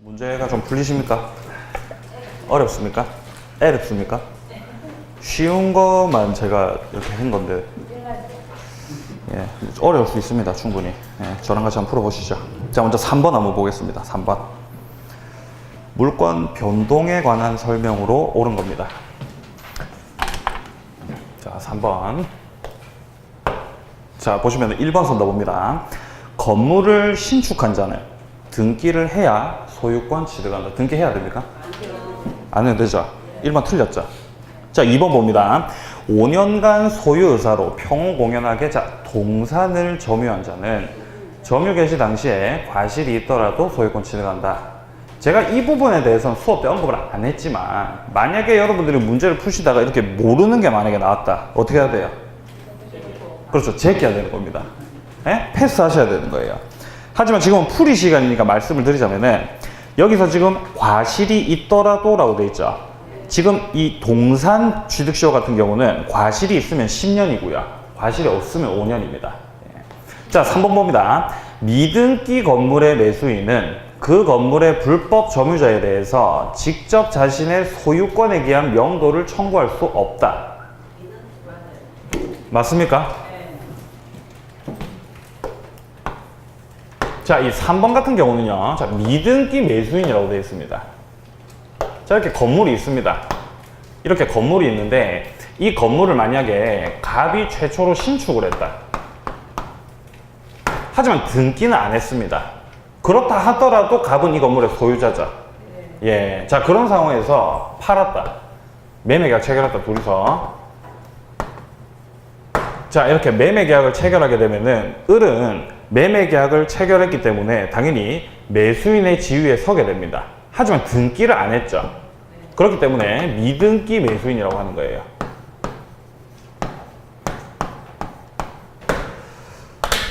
문제가 좀 풀리십니까? 어렵습니까? 어렵습니까? 쉬운 것만 제가 이렇게 한 건데, 예, 어려울 수 있습니다, 충분히. 예, 저랑 같이 한번 풀어보시죠. 자, 먼저 3번 한번 보겠습니다. 3번. 물권 변동에 관한 설명으로 옳은 겁니다. 자, 3번. 자, 보시면 1번 선다 봅니다. 건물을 신축한 자는 등기를 해야 소유권 취득한다. 등기해야 됩니까? 안 해도 되죠. 1번 틀렸죠. 자, 2번 봅니다. 5년간 소유의사로 평공연하게 동산을 점유한 자는 점유 개시 당시에 과실이 있더라도 소유권 취득한다. 제가 이 부분에 대해서는 수업 때 언급을 안 했지만, 만약에 여러분들이 문제를 푸시다가 이렇게 모르는 게 만약에 나왔다. 어떻게 해야 돼요? 그렇죠. 제껴야 되는 겁니다. 예? 패스하셔야 되는 거예요. 하지만 지금은 풀이 시간이니까 말씀을 드리자면은, 여기서 지금 과실이 있더라도 라고 돼 있죠. 지금 이 동산 취득시효 같은 경우는 과실이 있으면 10년이고요. 과실이 없으면 5년입니다. 자, 3번 봅니다. 미등기 건물의 매수인은 그 건물의 불법 점유자에 대해서 직접 자신의 소유권에 기한 명도를 청구할 수 없다. 맞습니까? 자, 이 3번 같은 경우는요, 자, 미등기 매수인이라고 되어 있습니다. 자, 이렇게 건물이 있습니다. 이렇게 건물이 있는데, 이 건물을 만약에 갑이 최초로 신축을 했다. 하지만 등기는 안 했습니다. 그렇다 하더라도 갑은 이 건물의 소유자죠. 예. 자, 그런 상황에서 팔았다. 매매계약 체결했다, 둘이서. 자, 이렇게 매매계약을 체결하게 되면은, 을은 매매계약을 체결했기 때문에 당연히 매수인의 지위에 서게 됩니다. 하지만 등기를 안 했죠. 그렇기 때문에 미등기 매수인이라고 하는 거예요.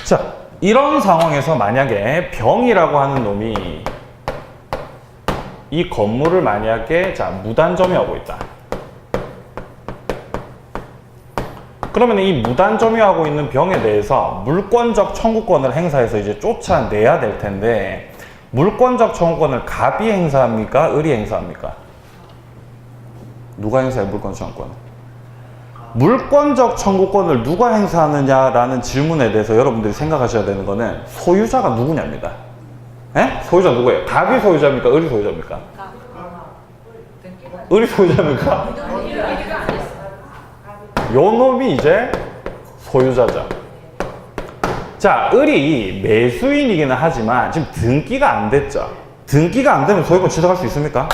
자, 이런 상황에서 만약에 병이라고 하는 놈이 이 건물을 만약에 무단 점유하고 있다. 그러면 이 무단 점유하고 있는 병에 대해서 물권적 청구권을 행사해서 이제 쫓아내야 될 텐데, 물권적 청구권을 갑이 행사합니까? 을이 행사합니까? 누가 행사해요, 물권적 청구권을? 물권적 청구권을 누가 행사하느냐라는 질문에 대해서 여러분들이 생각하셔야 되는 거는 소유자가 누구냐입니다. 에? 소유자 누구예요? 갑이 소유자입니까? 을이 소유자입니까? 을이 소유자입니까? 요 놈이 이제 소유자죠. 자, 을이 매수인이기는 하지만 지금 등기가 안 됐죠. 등기가 안 되면 소유권 취득할 수 있습니까?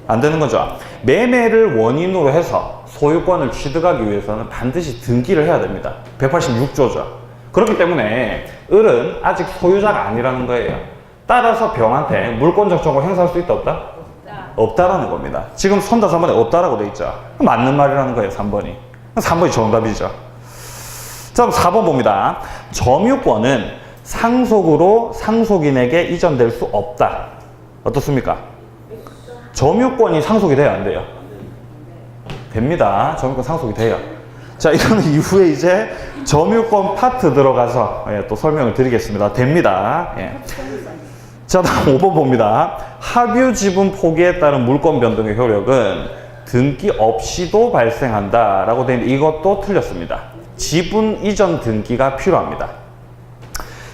안 되는 거죠. 매매를 원인으로 해서 소유권을 취득하기 위해서는 반드시 등기를 해야 됩니다. 186조죠. 그렇기 때문에 을은 아직 소유자가 아니라는 거예요. 따라서 병한테 물권적 청구 행사할 수 있다, 없다? 없다라는 겁니다. 지금 선다 3번에 없다라고 돼 있죠. 맞는 말이라는 거예요, 3번이. 3번이 정답이죠. 자, 그럼 4번 봅니다. 점유권은 상속으로 상속인에게 이전될 수 없다. 어떻습니까? 점유권이 상속이 돼요, 안 돼요? 됩니다. 점유권 상속이 돼요. 자, 이거는 이후에 이제 점유권 파트 들어가서 또 설명을 드리겠습니다. 됩니다. 예. 자, 다음 5번 봅니다. 합유 지분 포기에 따른 물권 변동의 효력은 등기 없이도 발생한다 라고 되어 있는데, 이것도 틀렸습니다. 지분 이전 등기가 필요합니다.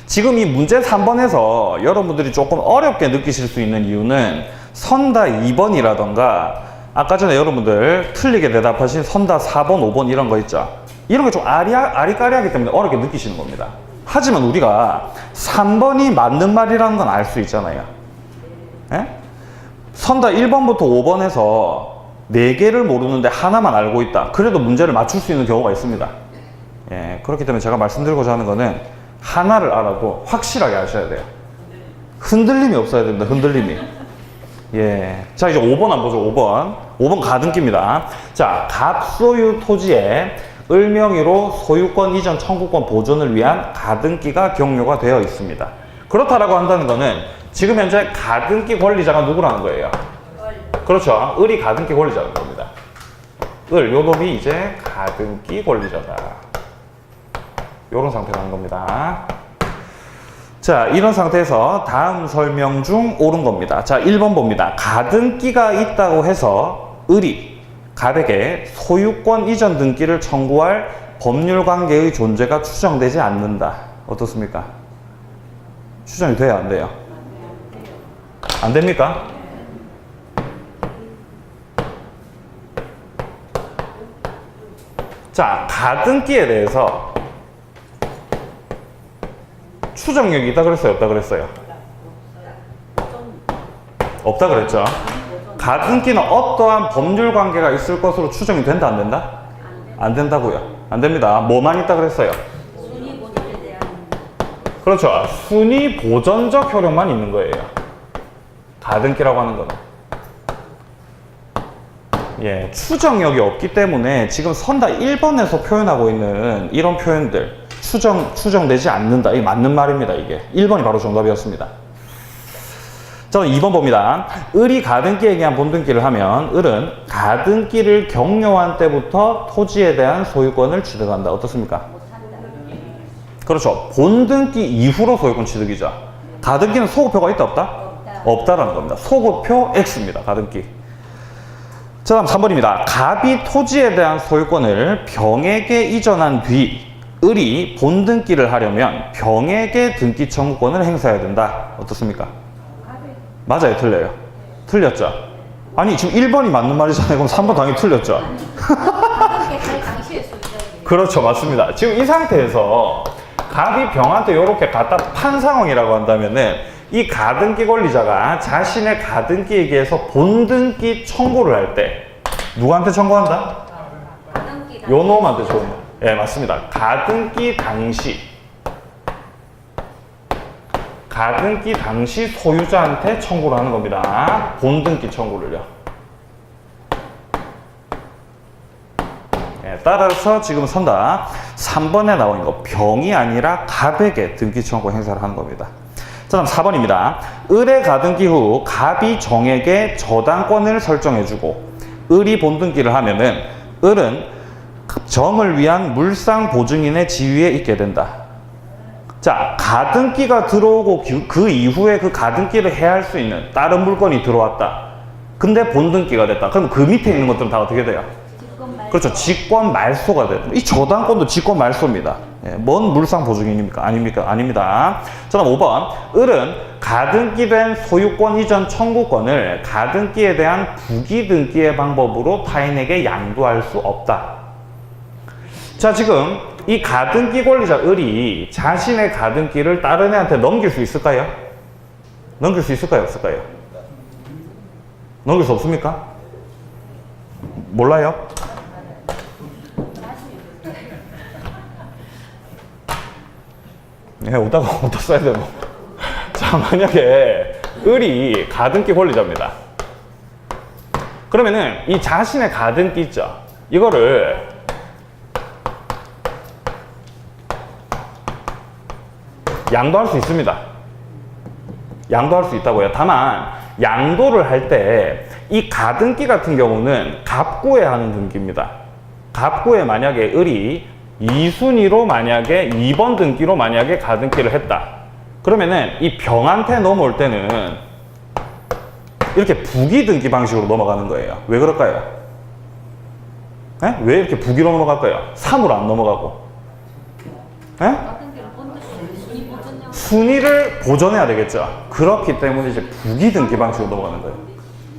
지금 이 문제 3번에서 여러분들이 조금 어렵게 느끼실 수 있는 이유는 선다 2번이라던가 아까 전에 여러분들 틀리게 대답하신 선다 4번, 5번 이런 거 있죠. 이런 게 좀 아리까리하기 때문에 어렵게 느끼시는 겁니다. 하지만 우리가 3번이 맞는 말이라는 건 알 수 있잖아요. 예? 선다 1번부터 5번에서 4개를 모르는데 하나만 알고 있다. 그래도 문제를 맞출 수 있는 경우가 있습니다. 예, 그렇기 때문에 제가 말씀드리고자 하는 거는 하나를 알아도 확실하게 아셔야 돼요. 흔들림이 없어야 됩니다. 흔들림이. 예. 자, 이제 5번 한번 보죠. 5번. 5번 가등기입니다. 자, 갑소유 토지에 을명의로 소유권 이전 청구권 보존을 위한 가등기가 경료가 되어 있습니다. 그렇다라고 한다는 거는 지금 현재 가등기 권리자가 누구라는 거예요? 그렇죠. 을이 가등기 권리자인 겁니다. 요 놈이 이제 가등기 권리자다. 요런 상태라는 겁니다. 자, 이런 상태에서 다음 설명 중 옳은 겁니다. 자, 1번 봅니다. 가등기가 있다고 해서 을이 갑에게 소유권 이전 등기를 청구할 법률 관계의 존재가 추정되지 않는다. 어떻습니까? 추정이 돼요, 안 돼요? 안 됩니까? 자, 가등기에 대해서 추정력이 있다 그랬어요? 없다 그랬어요? 없다 그랬죠? 가등기는 어떠한 법률 관계가 있을 것으로 추정이 된다, 안 된다? 안 된다고요. 안 됩니다. 뭐만 있다 그랬어요? 그렇죠. 순위 보전적 효력만 있는 거예요. 가등기라고 하는 거는. 예, 추정력이 없기 때문에 지금 선다 1번에서 표현하고 있는 이런 표현들 추정되지 않는다. 이게 맞는 말입니다. 이게 1번이 바로 정답이었습니다. 자, 2번 봅니다. 을이 가등기에 의한 본등기를 하면 을은 가등기를 경료한 때부터 토지에 대한 소유권을 취득한다. 어떻습니까? 그렇죠. 본등기 이후로 소유권 취득이죠. 가등기는 소급표가 있다 없다? 없다라는 겁니다. 소급표 X입니다. 가등기. 자, 다음 3번입니다. 갑이 토지에 대한 소유권을 병에게 이전한 뒤 을이 본등기를 하려면 병에게 등기 청구권을 행사해야 된다. 어떻습니까? 맞아요, 틀려요? 틀렸죠? 아니, 지금 1번이 맞는 말이잖아요. 그럼 3번 당연히 틀렸죠? 그렇죠, 맞습니다. 지금 이 상태에서 갑이 병한테 이렇게 갖다 판 상황이라고 한다면은 이 가등기 권리자가 자신의 가등기에 의해서 본등기 청구를 할 때 누구한테 청구한다? 요 놈한테 청구. 예, 맞습니다. 가등기 당시 소유자한테 청구를 하는 겁니다. 본등기 청구를요. 예, 따라서 지금 선다 3번에 나와 있는 거 병이 아니라 갑에게 등기 청구 행사를 하는 겁니다. 자, 다음 4번입니다. 을의 가등기 후 갑이 정에게 저당권을 설정해주고 을이 본등기를 하면은 을은 정을 위한 물상 보증인의 지위에 있게 된다. 자, 가등기가 들어오고 그 이후에 그 가등기를 해할 수 있는 다른 물건이 들어왔다. 근데 본등기가 됐다. 그럼 그 밑에 있는 것들은 다 어떻게 돼요? 그렇죠. 직권 말소가 돼요. 이 저당권도 직권 말소입니다. 예, 뭔 물상 보증인입니까? 아닙니다. 자, 다음 5번. 을은 가등기된 소유권 이전 청구권을 가등기에 대한 부기등기의 방법으로 타인에게 양도할 수 없다. 자, 지금 이 가등기 권리자 을이 자신의 가등기를 다른 애한테 넘길 수 있을까요? 넘길 수 있을까요? 없을까요? 넘길 수 없습니까? 몰라요? 네, 오다가 어디다 써야 되노? 자, 만약에 을이 가등기 권리자입니다. 그러면은 이 자신의 가등기 있죠? 이거를 양도할 수 있습니다. 양도할 수 있다고요. 다만 양도를 할 때 이 가등기 같은 경우는 갑구에 하는 등기입니다. 갑구에 만약에 을이 2순위로 만약에 2번 등기로 만약에 가등기를 했다. 그러면은 이 병한테 넘어올 때는 이렇게 부기 등기 방식으로 넘어가는 거예요. 왜 그럴까요? 에? 왜 이렇게 부기로 넘어갈까요? 3으로 안 넘어가고. 에? 순위를 보존해야 되겠죠. 그렇기 때문에 이제 부기 등기 방식으로 넘어가는 거예요.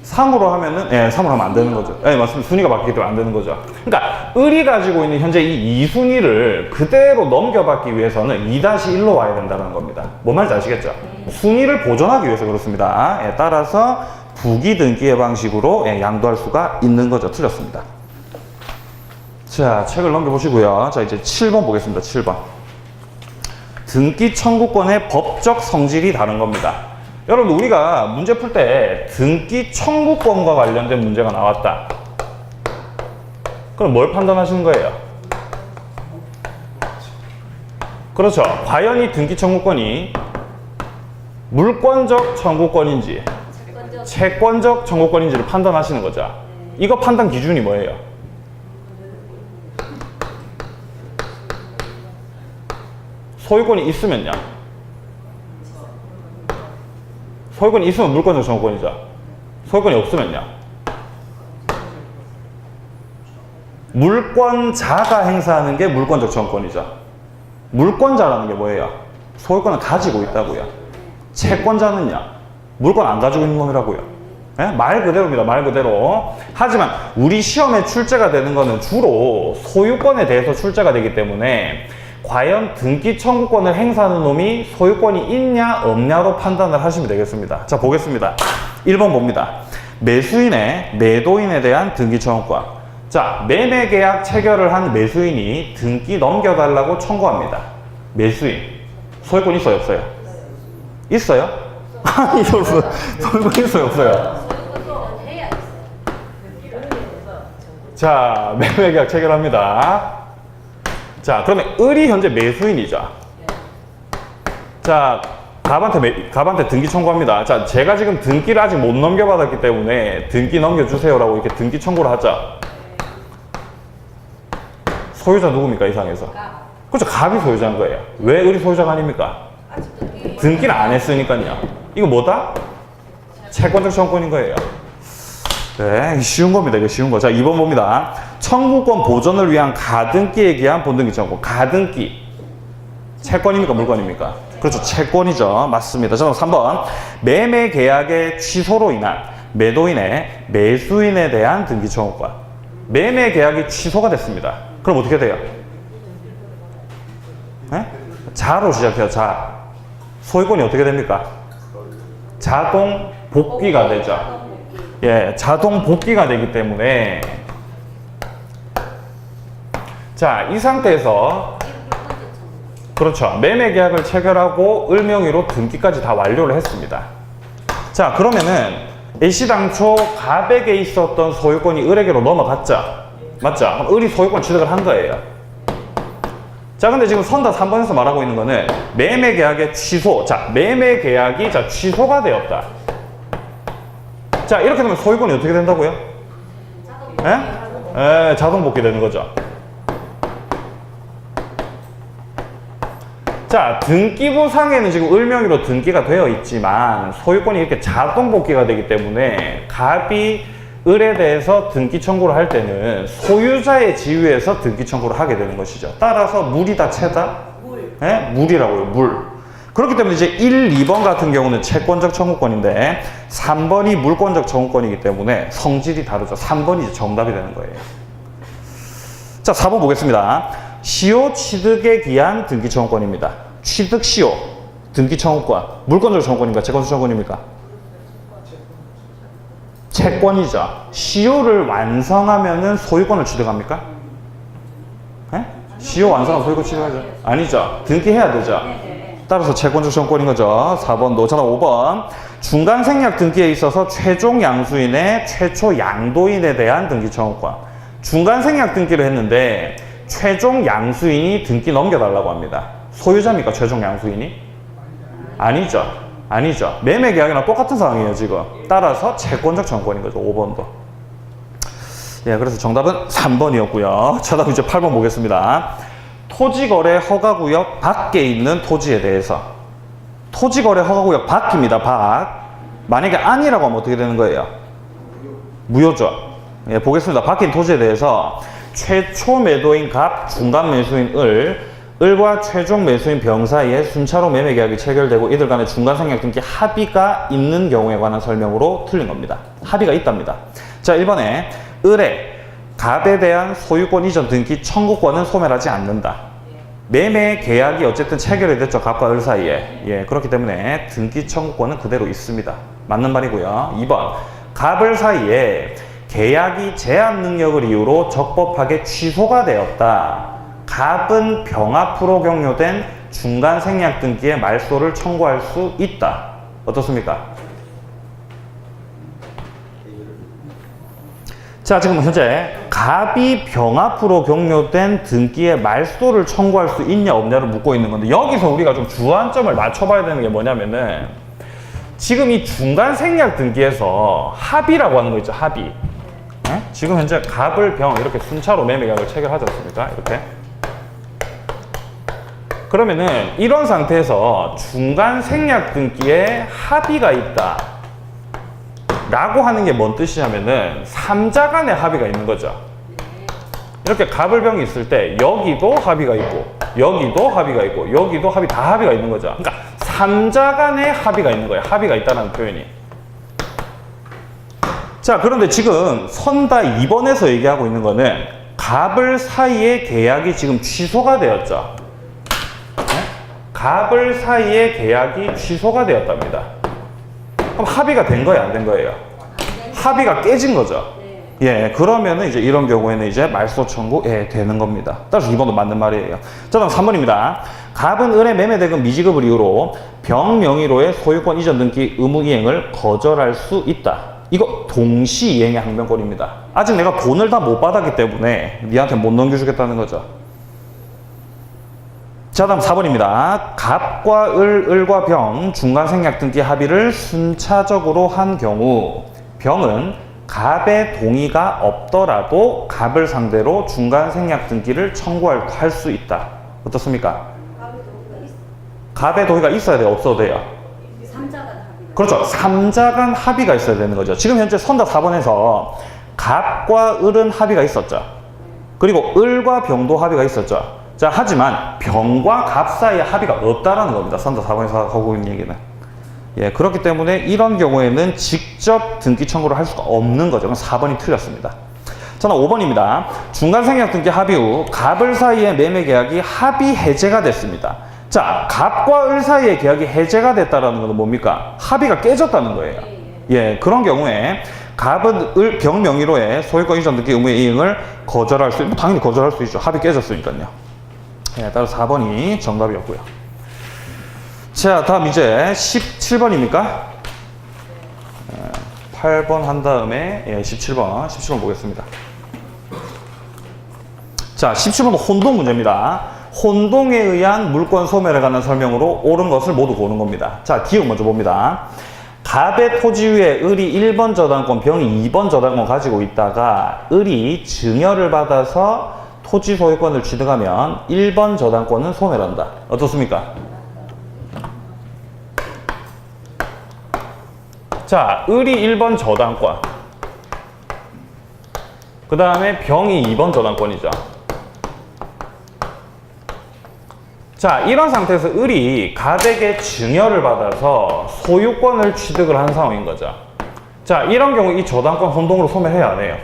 3으로 하면은, 예, 3으로 하면 안 되는 거죠. 예, 맞습니다. 순위가 바뀌기 때문에 안 되는 거죠. 그러니까, 을이 가지고 있는 현재 이 2순위를 그대로 넘겨받기 위해서는 2-1로 와야 된다는 겁니다. 뭔 말인지 아시겠죠? 순위를 보존하기 위해서 그렇습니다. 예, 따라서 부기 등기의 방식으로 예, 양도할 수가 있는 거죠. 틀렸습니다. 자, 책을 넘겨보시고요. 자, 이제 7번 보겠습니다. 7번. 등기 청구권의 법적 성질이 다른 겁니다. 여러분, 우리가 문제 풀 때 등기 청구권과 관련된 문제가 나왔다. 그럼 뭘 판단하시는 거예요? 그렇죠. 과연 이 등기 청구권이 물권적 청구권인지 채권적 청구권인지를 판단하시는 거죠. 이거 판단 기준이 뭐예요? 소유권이 있으면요. 소유권이 있으면 물권적 청구권이죠. 소유권이 없으면요. 물권자가 행사하는 게 물권적 청구권이죠. 물권자라는 게 뭐예요? 소유권을 가지고 있다고요. 채권자는요. 물권 안 가지고 있는 놈이라고요. 네? 말 그대로입니다. 말 그대로. 하지만 우리 시험에 출제가 되는 거는 주로 소유권에 대해서 출제가 되기 때문에 과연 등기 청구권을 행사하는 놈이 소유권이 있냐 없냐로 판단을 하시면 되겠습니다. 자, 보겠습니다. 1번 봅니다. 매수인의 매도인에 대한 등기 청구권. 자, 매매계약 체결을 한 매수인이 등기 넘겨달라고 청구합니다. 매수인. 소유권 있어요, 없어요? 있어요? 아니, 소유권 있어요, 없어요? 자, 매매계약 체결합니다. 자, 그러면 을이 현재 매수인이죠. 자, 갑한테 등기 청구합니다. 자, 제가 지금 등기를 아직 못 넘겨받았기 때문에 등기 넘겨주세요라고 이렇게 등기 청구를 하죠. 소유자 누굽니까, 이 상에서? 그렇죠, 갑이 소유자인 거예요. 왜 을이 소유자가 아닙니까? 등기를 안 했으니까요. 이거 뭐다? 채권적 청구권인 거예요. 네, 쉬운 겁니다. 이거 쉬운 거. 자, 2번 봅니다. 청구권 보존을 위한 가등기에 기한 본등기 청구. 가등기. 채권입니까? 물권입니까? 그렇죠. 채권이죠. 맞습니다. 자, 3번. 매매 계약의 취소로 인한 매도인의 매수인에 대한 등기 청구권. 매매 계약이 취소가 됐습니다. 그럼 어떻게 돼요? 네? 자로 시작해요. 자. 소유권이 어떻게 됩니까? 자동 복귀가 되죠. 예, 자동 복귀가 되기 때문에 자, 이 상태에서 그렇죠. 매매 계약을 체결하고 을 명의로 등기까지 다 완료를 했습니다. 자, 그러면은 애시당초 갑에게 있었던 소유권이 을에게로 넘어갔죠. 맞죠? 그럼 을이 소유권 취득을 한 거예요. 자, 근데 지금 선다 3번에서 말하고 있는 거는 매매 계약의 취소. 자, 매매 계약이 자 취소가 되었다. 자, 이렇게 되면 소유권이 어떻게 된다고요? 예? 자동 복귀되는 거죠. 자, 등기부상에는 지금 을 명의로 등기가 되어 있지만 소유권이 이렇게 자동 복귀가 되기 때문에 갑이 을에 대해서 등기 청구를 할 때는 소유자의 지위에서 등기 청구를 하게 되는 것이죠. 따라서 물이다, 채다? 물. 네? 물이라고요, 물. 그렇기 때문에 이제 1, 2번 같은 경우는 채권적 청구권인데 3번이 물권적 청구권이기 때문에 성질이 다르죠. 3번이 이제 정답이 되는 거예요. 자, 4번 보겠습니다. 시효 취득에 기한 등기 청구권입니다. 취득 시효, 등기 청구권. 물권적 청구권입니까? 채권적 청구권입니까? 채권이죠. 시효를 완성하면은 소유권을 취득합니까? 네? 시효 완성하면 소유권 취득하죠? 아니죠. 등기해야 되죠. 따라서 채권적 청구권인 거죠. 4번도. 자, 5번. 중간 생략 등기에 있어서 최종 양수인의 최초 양도인에 대한 등기 청구권. 중간 생략 등기를 했는데 최종 양수인이 등기 넘겨달라고 합니다. 소유자입니까? 최종 양수인이? 아니죠. 아니죠. 매매 계약이랑 똑같은 상황이에요, 지금. 따라서 채권적 청구권인 거죠, 5번도. 예, 그래서 정답은 3번이었고요. 자, 다음 이제 8번 보겠습니다. 토지거래 허가구역 밖에 있는 토지에 대해서. 토지거래 허가구역 밖입니다, 밖. 만약에 아니라고 하면 어떻게 되는 거예요? 무효죠. 예, 보겠습니다. 밖인 토지에 대해서 최초 매도인 갑, 중간 매수인 을과 최종 매수인 병 사이에 순차로 매매 계약이 체결되고 이들 간의 중간 생략 등기 합의가 있는 경우에 관한 설명으로 틀린 겁니다. 합의가 있답니다. 자, 1번에 을의 갑에 대한 소유권 이전 등기 청구권은 소멸하지 않는다. 매매 계약이 어쨌든 체결이 됐죠. 갑과 을 사이에. 예, 그렇기 때문에 등기 청구권은 그대로 있습니다. 맞는 말이고요. 2번. 갑을 사이에 계약이 제한 능력을 이유로 적법하게 취소가 되었다. 갑은 병합으로 경료된 중간 생략 등기의 말소를 청구할 수 있다. 어떻습니까? 자, 지금 현재 갑이 병합으로 경료된 등기의 말소를 청구할 수 있냐 없냐를 묻고 있는 건데 여기서 우리가 좀 주안점을 맞춰봐야 되는 게 뭐냐면은 지금 이 중간 생략 등기에서 합의라고 하는 거 있죠. 합의. 네? 지금 현재 갑을 병 이렇게 순차로 매매 계약을 체결하지 않습니까? 이렇게. 그러면은 이런 상태에서 중간 생략 등기에 합의가 있다 라고 하는 게 뭔 뜻이냐면은 3자 간의 합의가 있는 거죠. 이렇게 갑을병이 있을 때 여기도 합의가 있고 여기도 합의가 있고 여기도 다 합의가 있는 거죠. 그러니까 3자 간의 합의가 있는 거예요. 합의가 있다는 표현이. 자, 그런데 지금 선다 2번에서 얘기하고 있는 거는 갑을 사이의 계약이 지금 취소가 되었죠. 네? 갑을 사이의 계약이 취소가 되었답니다. 그럼 합의가 된 거예요, 안 된 거예요? 합의가 깨진 거죠. 예, 그러면은 이제 이런 경우에는 이제 말소 청구 되는 겁니다. 따라서 2번도 맞는 말이에요. 자, 다음 3번입니다. 갑은 을의 매매대금 미지급을 이유로 병 명의로의 소유권 이전 등기 의무 이행을 거절할 수 있다. 이거 동시 이행의 항변권입니다. 아직 내가 돈을 다 못 받았기 때문에 니한테 못 넘겨주겠다는 거죠. 자, 다음 4번입니다. 갑과 을과 병 중간 생략 등기 합의를 순차적으로 한 경우 병은 갑의 동의가 없더라도 갑을 상대로 중간 생략 등기를 청구할 수 있다. 어떻습니까? 갑의 동의가 있어야 돼요? 없어도 돼요? 3자 간 합의. 그렇죠. 3자 간 합의가 있어야 되는 거죠. 지금 현재 선다 4번에서 갑과 을은 합의가 있었죠. 그리고 을과 병도 합의가 있었죠. 자, 하지만 병과 갑 사이에 합의가 없다라는 겁니다. 선다 4번에서 하고 있는 얘기는. 예, 그렇기 때문에 이런 경우에는 직접 등기 청구를 할 수가 없는 거죠. 그럼 4번이 틀렸습니다. 자, 5번입니다. 중간 생략 등기 합의 후 갑을 사이의 매매 계약이 합의 해제가 됐습니다. 자, 갑과 을 사이의 계약이 해제가 됐다는 것은 뭡니까? 합의가 깨졌다는 거예요. 예, 그런 경우에 갑은 을, 병 명의로의 소유권 이전 등기 의무의 이행을 거절할 수, 당연히 거절할 수 있죠. 합의 깨졌으니까요. 예, 따라서 4번이 정답이었고요. 자, 다음 이제 17번입니까? 8번 한 다음에 17번 보겠습니다. 자, 17번은 혼동 문제입니다. 혼동에 의한 물권 소멸에 관한 설명으로 옳은 것을 모두 고르는 겁니다. 자, 기억 먼저 봅니다. 갑의 토지 위에 을이 1번 저당권, 병이 2번 저당권 가지고 있다가 을이 증여를 받아서 토지 소유권을 취득하면 1번 저당권은 소멸한다. 어떻습니까? 자, 을이 1번 저당권, 그 다음에 병이 2번 저당권이죠. 자, 이런 상태에서 을이 갑에게 증여를 받아서 소유권을 취득을 한 상황인 거죠. 자, 이런 경우 이 저당권 혼동으로 소멸해야 안 해요?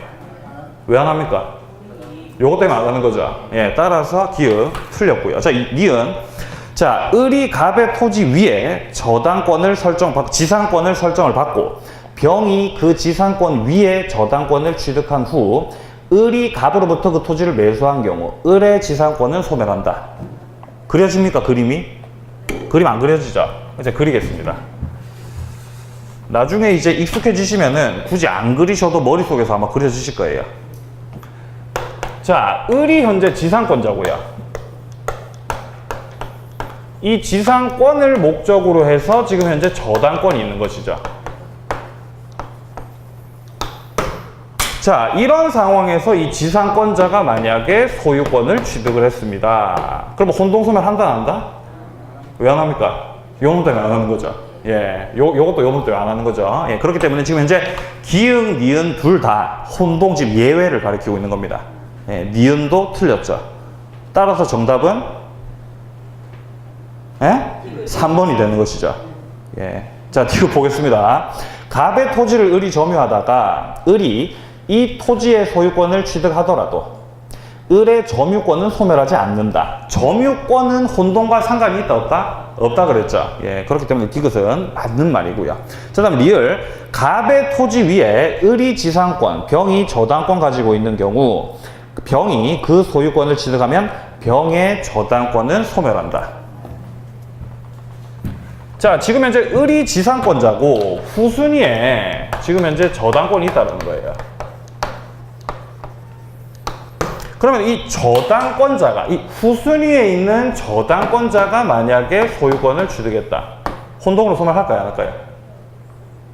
왜 안 합니까? 요것 때문에 안 하는 거죠. 예, 따라서 기억 틀렸고요. 자, 니은. 자, 을이 갑의 토지 위에 저당권을 설정받고, 지상권을 설정을 받고, 병이 그 지상권 위에 저당권을 취득한 후, 을이 갑으로부터 그 토지를 매수한 경우, 을의 지상권은 소멸한다. 그려집니까, 그림이? 그림 안 그려지죠? 이제 그리겠습니다. 나중에 이제 익숙해지시면은 굳이 안 그리셔도 머릿속에서 아마 그려지실 거예요. 자, 을이 현재 지상권자고요. 이 지상권을 목적으로 해서 지금 현재 저당권이 있는 것이죠. 자, 이런 상황에서 이 지상권자가 만약에 소유권을 취득을 했습니다. 그럼 혼동소멸 한다, 안 한다? 왜 안 합니까? 요 놈 때문에 안 하는 거죠. 예, 요것도 요 놈 때문에 안 하는 거죠. 예, 그렇기 때문에 지금 현재 기응, 니은 둘 다 혼동집 예외를 가리키고 있는 겁니다. 예, 니은도 틀렸죠. 따라서 정답은 3번이 되는 것이죠. 예. 자, 뒤로 보겠습니다. 갑의 토지를 을이 점유하다가 을이 이 토지의 소유권을 취득하더라도 을의 점유권은 소멸하지 않는다. 점유권은 혼동과 상관이 있다, 없다? 없다 그랬죠. 예, 그렇기 때문에 디귿은 맞는 말이고요. 자, 다음 리을. 갑의 토지 위에 을이 지상권, 병이 저당권 가지고 있는 경우 병이 그 소유권을 취득하면 병의 저당권은 소멸한다. 자, 지금 현재 을이 지상권자고 후순위에 지금 현재 저당권이 있다는 거예요. 그러면 이 저당권자가, 이 후순위에 있는 저당권자가 만약에 소유권을 취득했다. 혼동으로 소멸할까요, 안 할까요?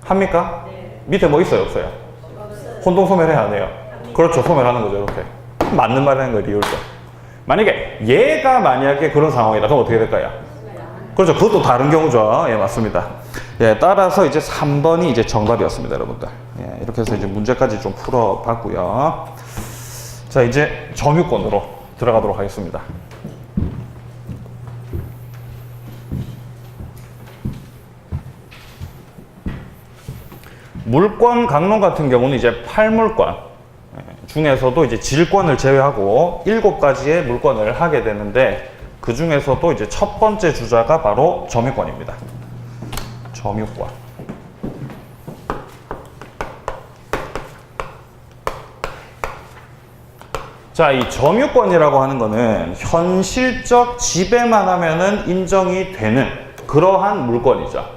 합니까? 네. 밑에 뭐 있어요, 없어요? 없어요. 혼동 소멸해야 안 해요? 그렇죠, 소멸하는 거죠, 이렇게. 맞는 말이라는 거예요, 리을도. 만약에 얘가 만약에 그런 상황이다. 그럼 어떻게 될까요? 그렇죠. 그것도 다른 경우죠. 예, 맞습니다. 예, 따라서 이제 3번이 이제 정답이었습니다, 여러분들. 예, 이렇게 해서 이제 문제까지 좀 풀어봤고요. 자, 이제 점유권으로 들어가도록 하겠습니다. 물권 강론 같은 경우는 이제 팔물권 중에서도 이제 질권을 제외하고 7가지의 물권을 하게 되는데 그 중에서도 이제 첫 번째 주자가 바로 점유권입니다. 점유권. 자, 이 점유권이라고 하는 거는 현실적 지배만 하면은 인정이 되는 그러한 물권이죠.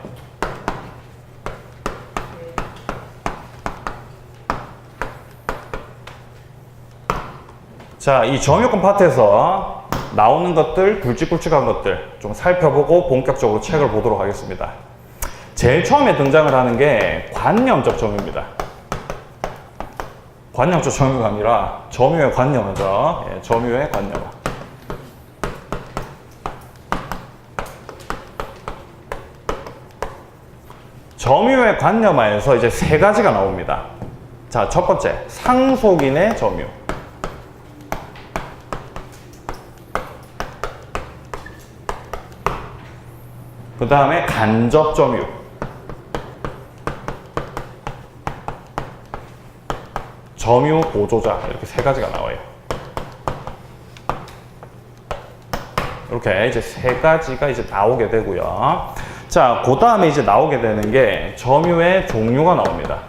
자, 이 점유권 파트에서 나오는 것들, 굵직굵직한 것들 좀 살펴보고 본격적으로 책을 보도록 하겠습니다. 제일 처음에 등장을 하는 게 관념적 점유입니다. 관념적 점유가 아니라 점유의 관념이죠. 예, 점유의 관념. 점유의 관념화에서 이제 3가지가 나옵니다. 자, 첫 번째, 상속인의 점유. 그 다음에 간접 점유. 점유 보조자. 이렇게 3가지가 나와요. 이렇게 이제 3가지가 이제 나오게 되고요. 자, 그 다음에 이제 나오게 되는 게 점유의 종류가 나옵니다.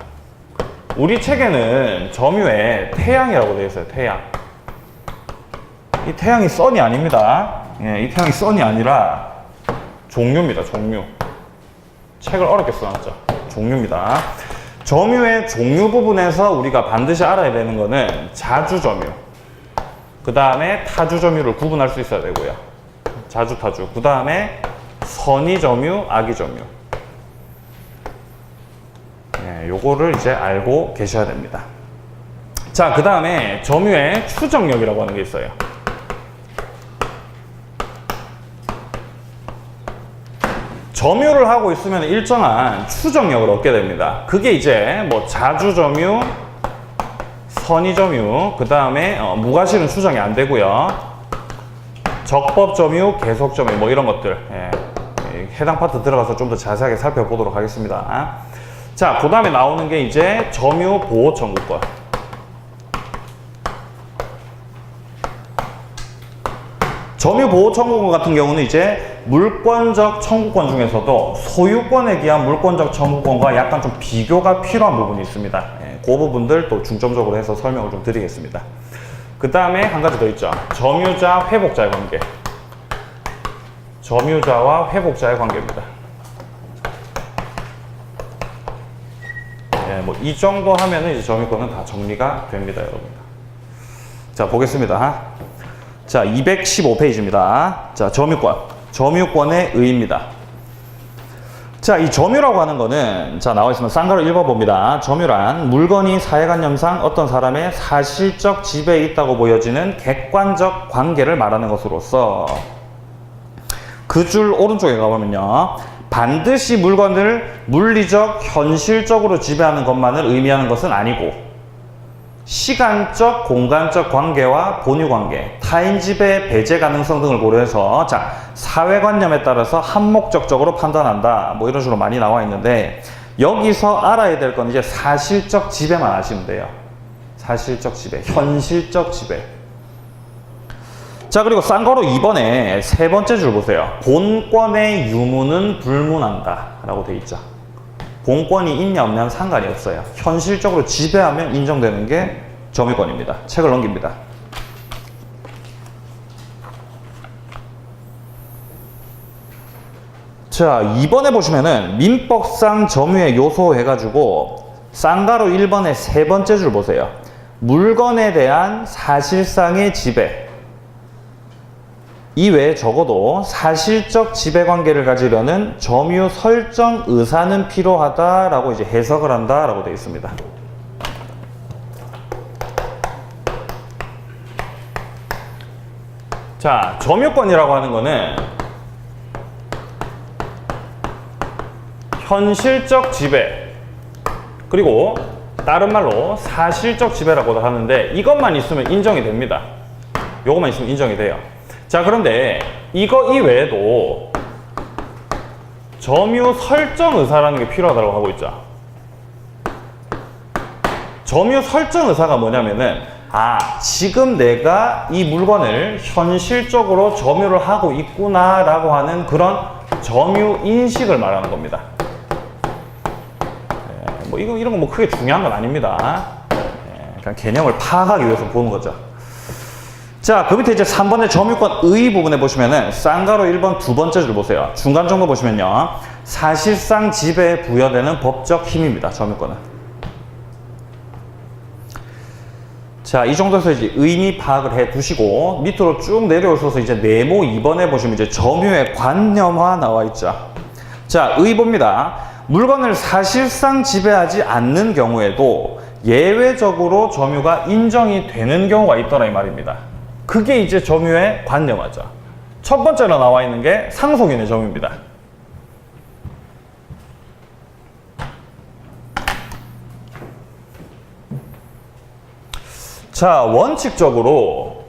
우리 책에는 점유의 태양이라고 되어 있어요. 태양. 이 태양이 썬이 아닙니다. 예, 이 태양이 썬이 아니라 종류입니다. 종류. 책을 어렵게 써놨죠. 종류입니다. 점유의 종류 부분에서 우리가 반드시 알아야 되는 거는 자주점유, 그 다음에 타주점유를 구분할 수 있어야 되고요. 자주, 타주. 그 다음에 선의점유, 악의점유. 네, 요거를 이제 알고 계셔야 됩니다. 자, 그 다음에 점유의 추정력이라고 하는 게 있어요. 점유를 하고 있으면 일정한 추정력을 얻게 됩니다. 그게 이제 뭐 자주점유, 선의점유, 그 다음에 무과실은 추정이 안 되고요. 적법점유, 계속점유 뭐 이런 것들, 예, 해당 파트 들어가서 좀 더 자세하게 살펴보도록 하겠습니다. 자, 그 다음에 나오는 게 이제 점유 보호 청구권. 점유 보호 청구권 같은 경우는 이제 물권적 청구권 중에서도 소유권에 기한 물권적 청구권과 약간 좀 비교가 필요한 부분이 있습니다. 예, 그 부분들 또 중점적으로 해서 설명을 좀 드리겠습니다. 그 다음에 한 가지 더 있죠. 점유자, 회복자의 관계. 점유자와 회복자의 관계입니다. 예, 뭐 이 정도 하면은 이제 점유권은 다 정리가 됩니다, 여러분. 자, 보겠습니다. 자, 215페이지입니다. 자, 점유권. 점유권의 의의입니다. 자, 이 점유라고 하는 거는, 자, 나와 있으면 쌍가로 읽어봅니다. 점유란 물건이 사회관념상 어떤 사람의 사실적 지배에 있다고 보여지는 객관적 관계를 말하는 것으로서 그 줄 오른쪽에 가보면요. 반드시 물건을 물리적, 현실적으로 지배하는 것만을 의미하는 것은 아니고 시간적, 공간적 관계와 본유관계, 타인 지배, 배제 가능성 등을 고려해서 자, 사회관념에 따라서 한목적적으로 판단한다. 뭐 이런 식으로 많이 나와 있는데 여기서 알아야 될 건 이제 사실적 지배만 아시면 돼요. 사실적 지배, 현실적 지배. 자, 그리고 쌍거로 2번에 3번째 줄 보세요. 본권의 유무는 불문한다 라고 돼 있죠. 본권이 있냐 없냐는 상관이 없어요. 현실적으로 지배하면 인정되는 게 점유권입니다. 책을 넘깁니다. 자, 2번에 보시면은 민법상 점유의 요소 해가지고 쌍가로 1번의 3번째 줄 보세요. 물건에 대한 사실상의 지배. 이외에 적어도 사실적 지배관계를 가지려는 점유 설정 의사는 필요하다라고 이제 해석을 한다라고 되어 있습니다. 자, 점유권이라고 하는 거는 현실적 지배, 그리고 다른 말로 사실적 지배라고도 하는데 이것만 있으면 인정이 됩니다. 요것만 있으면 인정이 돼요. 자, 그런데 이거 이외에도 점유 설정 의사라는 게 필요하다고 하고 있죠. 점유 설정 의사가 뭐냐면은 지금 내가 이 물건을 현실적으로 점유를 하고 있구나 라고 하는 그런 점유 인식을 말하는 겁니다. 뭐 이런 거 뭐 크게 중요한 건 아닙니다. 그냥 개념을 파악하기 위해서 보는 거죠. 자, 그 밑에 이제 3번의 점유권 의 부분에 보시면은 쌍가로 1번 두 번째 줄 보세요. 중간 정도 보시면요. 사실상 지배에 부여되는 법적 힘입니다. 점유권은. 자, 이 정도에서 이제 의미 파악을 해 두시고 밑으로 쭉 내려오셔서 이제 네모 2번에 보시면 이제 점유의 관념화 나와 있죠. 자, 의 봅니다. 물건을 사실상 지배하지 않는 경우에도 예외적으로 점유가 인정이 되는 경우가 있더라 이 말입니다. 그게 이제 점유의 관념화죠. 첫 번째로 나와 있는 게 상속인의 점유입니다. 자, 원칙적으로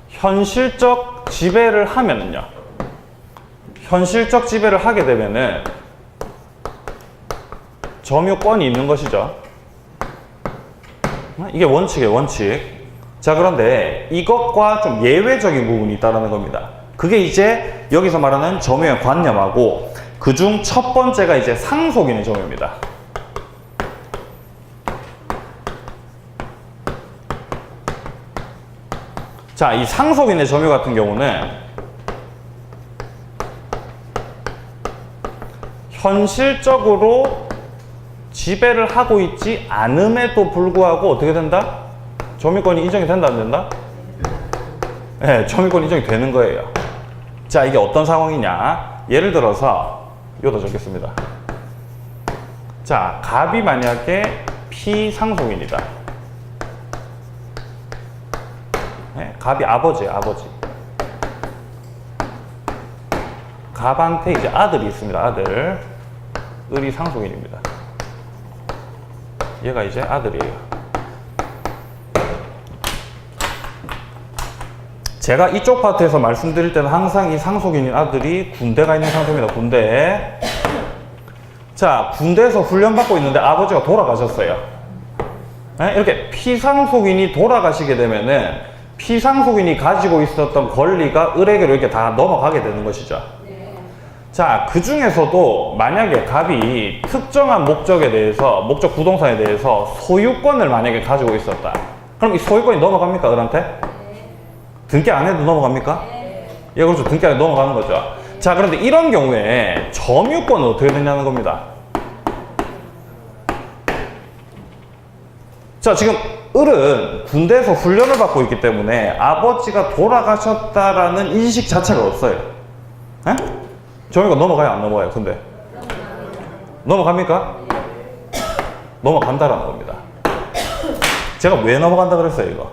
현실적 지배를 하면은요. 현실적 지배를 하게 되면은 점유권이 있는 것이죠. 이게 원칙이에요, 원칙. 자, 그런데 이것과 좀 예외적인 부분이 있다는 겁니다. 그게 이제 여기서 말하는 점유의 관념하고 그중 첫 번째가 이제 상속인의 점유입니다. 자, 이 상속인의 점유 같은 경우는 현실적으로 지배를 하고 있지 않음에도 불구하고 어떻게 된다? 점유권이 인정이 된다, 안 된다? 네, 점유권이 인정이 되는 거예요. 자, 이게 어떤 상황이냐? 예를 들어서 여기다 적겠습니다. 자, 갑이 만약에 피상속인이다. 네, 갑이 아버지예요, 아버지. 갑한테 이제 아들이 있습니다, 아들. 을이 상속인입니다. 얘가 이제 아들이에요. 제가 이쪽 파트에서 말씀드릴 때는 항상 이 상속인인 아들이 군대가 있는 상태입니다, 군대. 자, 군대에서 훈련받고 있는데 아버지가 돌아가셨어요. 네? 이렇게 피상속인이 돌아가시게 되면은 피상속인이 가지고 있었던 권리가 을에게로 이렇게 다 넘어가게 되는 것이죠. 자, 그 중에서도 만약에 갑이 특정한 목적에 대해서, 목적 부동산에 대해서 소유권을 만약에 가지고 있었다. 그럼 이 소유권이 넘어갑니까, 을한테? 등기 안 해도 넘어갑니까? 예, 그렇죠. 등기 안에 넘어가는 거죠. 자, 그런데 이런 경우에 점유권은 어떻게 되냐는 겁니다. 자, 지금 을은 군대에서 훈련을 받고 있기 때문에 아버지가 돌아가셨다라는 인식 자체가 없어요. 에? 점유권 넘어가요, 안 넘어가요? 근데 넘어갑니까? 넘어간다라는 겁니다. 제가 왜 넘어간다 그랬어요, 이거?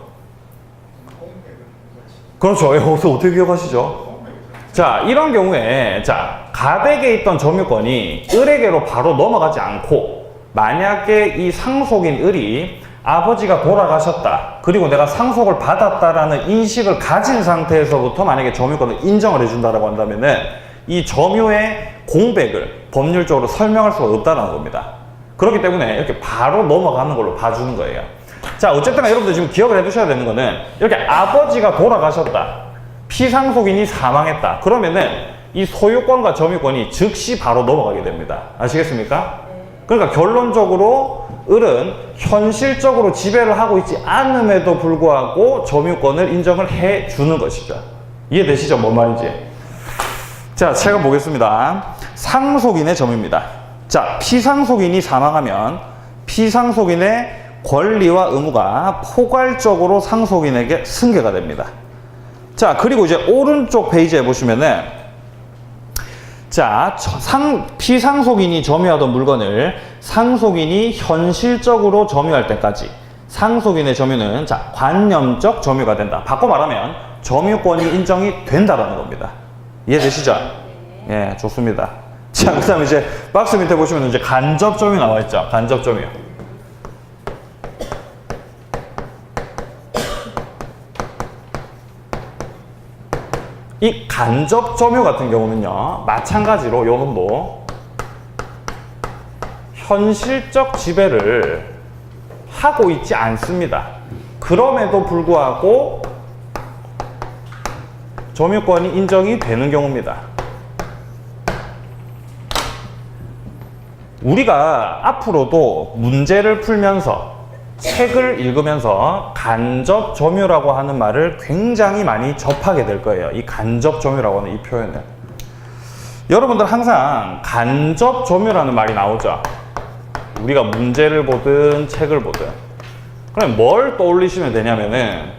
그렇죠. 어떻게 기억하시죠? 자, 이런 경우에 자, 갑에게 있던 점유권이 을에게로 바로 넘어가지 않고 만약에 이 상속인 을이 아버지가 돌아가셨다. 그리고 내가 상속을 받았다라는 인식을 가진 상태에서부터 만약에 점유권을 인정을 해준다라고 한다면은 이 점유의 공백을 법률적으로 설명할 수가 없다는 겁니다. 그렇기 때문에 이렇게 바로 넘어가는 걸로 봐주는 거예요. 자, 어쨌든 여러분들 지금 기억을 해 두셔야 되는 거는 이렇게 아버지가 돌아가셨다. 피상속인이 사망했다. 그러면은 이 소유권과 점유권이 즉시 바로 넘어가게 됩니다. 아시겠습니까? 그러니까 결론적으로 을은 현실적으로 지배를 하고 있지 않음에도 불구하고 점유권을 인정을 해 주는 것이죠. 이해되시죠? 뭔 말인지? 자, 제가 보겠습니다. 상속인의 점유입니다. 자, 피상속인이 사망하면 피상속인의 권리와 의무가 포괄적으로 상속인에게 승계가 됩니다. 자, 그리고 이제 오른쪽 페이지에 보시면은 자, 피상속인이 점유하던 물건을 상속인이 현실적으로 점유할 때까지 상속인의 점유는 자, 관념적 점유가 된다. 바꿔 말하면 점유권이 인정이 된다라는 겁니다. 이해되시죠? 예, 좋습니다. 자, 그 다음에 이제 박스 밑에 보시면 이제 간접 점유 나와 있죠. 간접 점유. 이 간접 점유 같은 경우는요, 마찬가지로 요 놈도 현실적 지배를 하고 있지 않습니다. 그럼에도 불구하고 점유권이 인정이 되는 경우입니다. 우리가 앞으로도 문제를 풀면서 책을 읽으면서 간접 점유라고 하는 말을 굉장히 많이 접하게 될 거예요. 이 간접 점유라고 하는 이 표현을. 여러분들 항상 간접 점유라는 말이 나오죠. 우리가 문제를 보든 책을 보든. 그럼 뭘 떠올리시면 되냐면은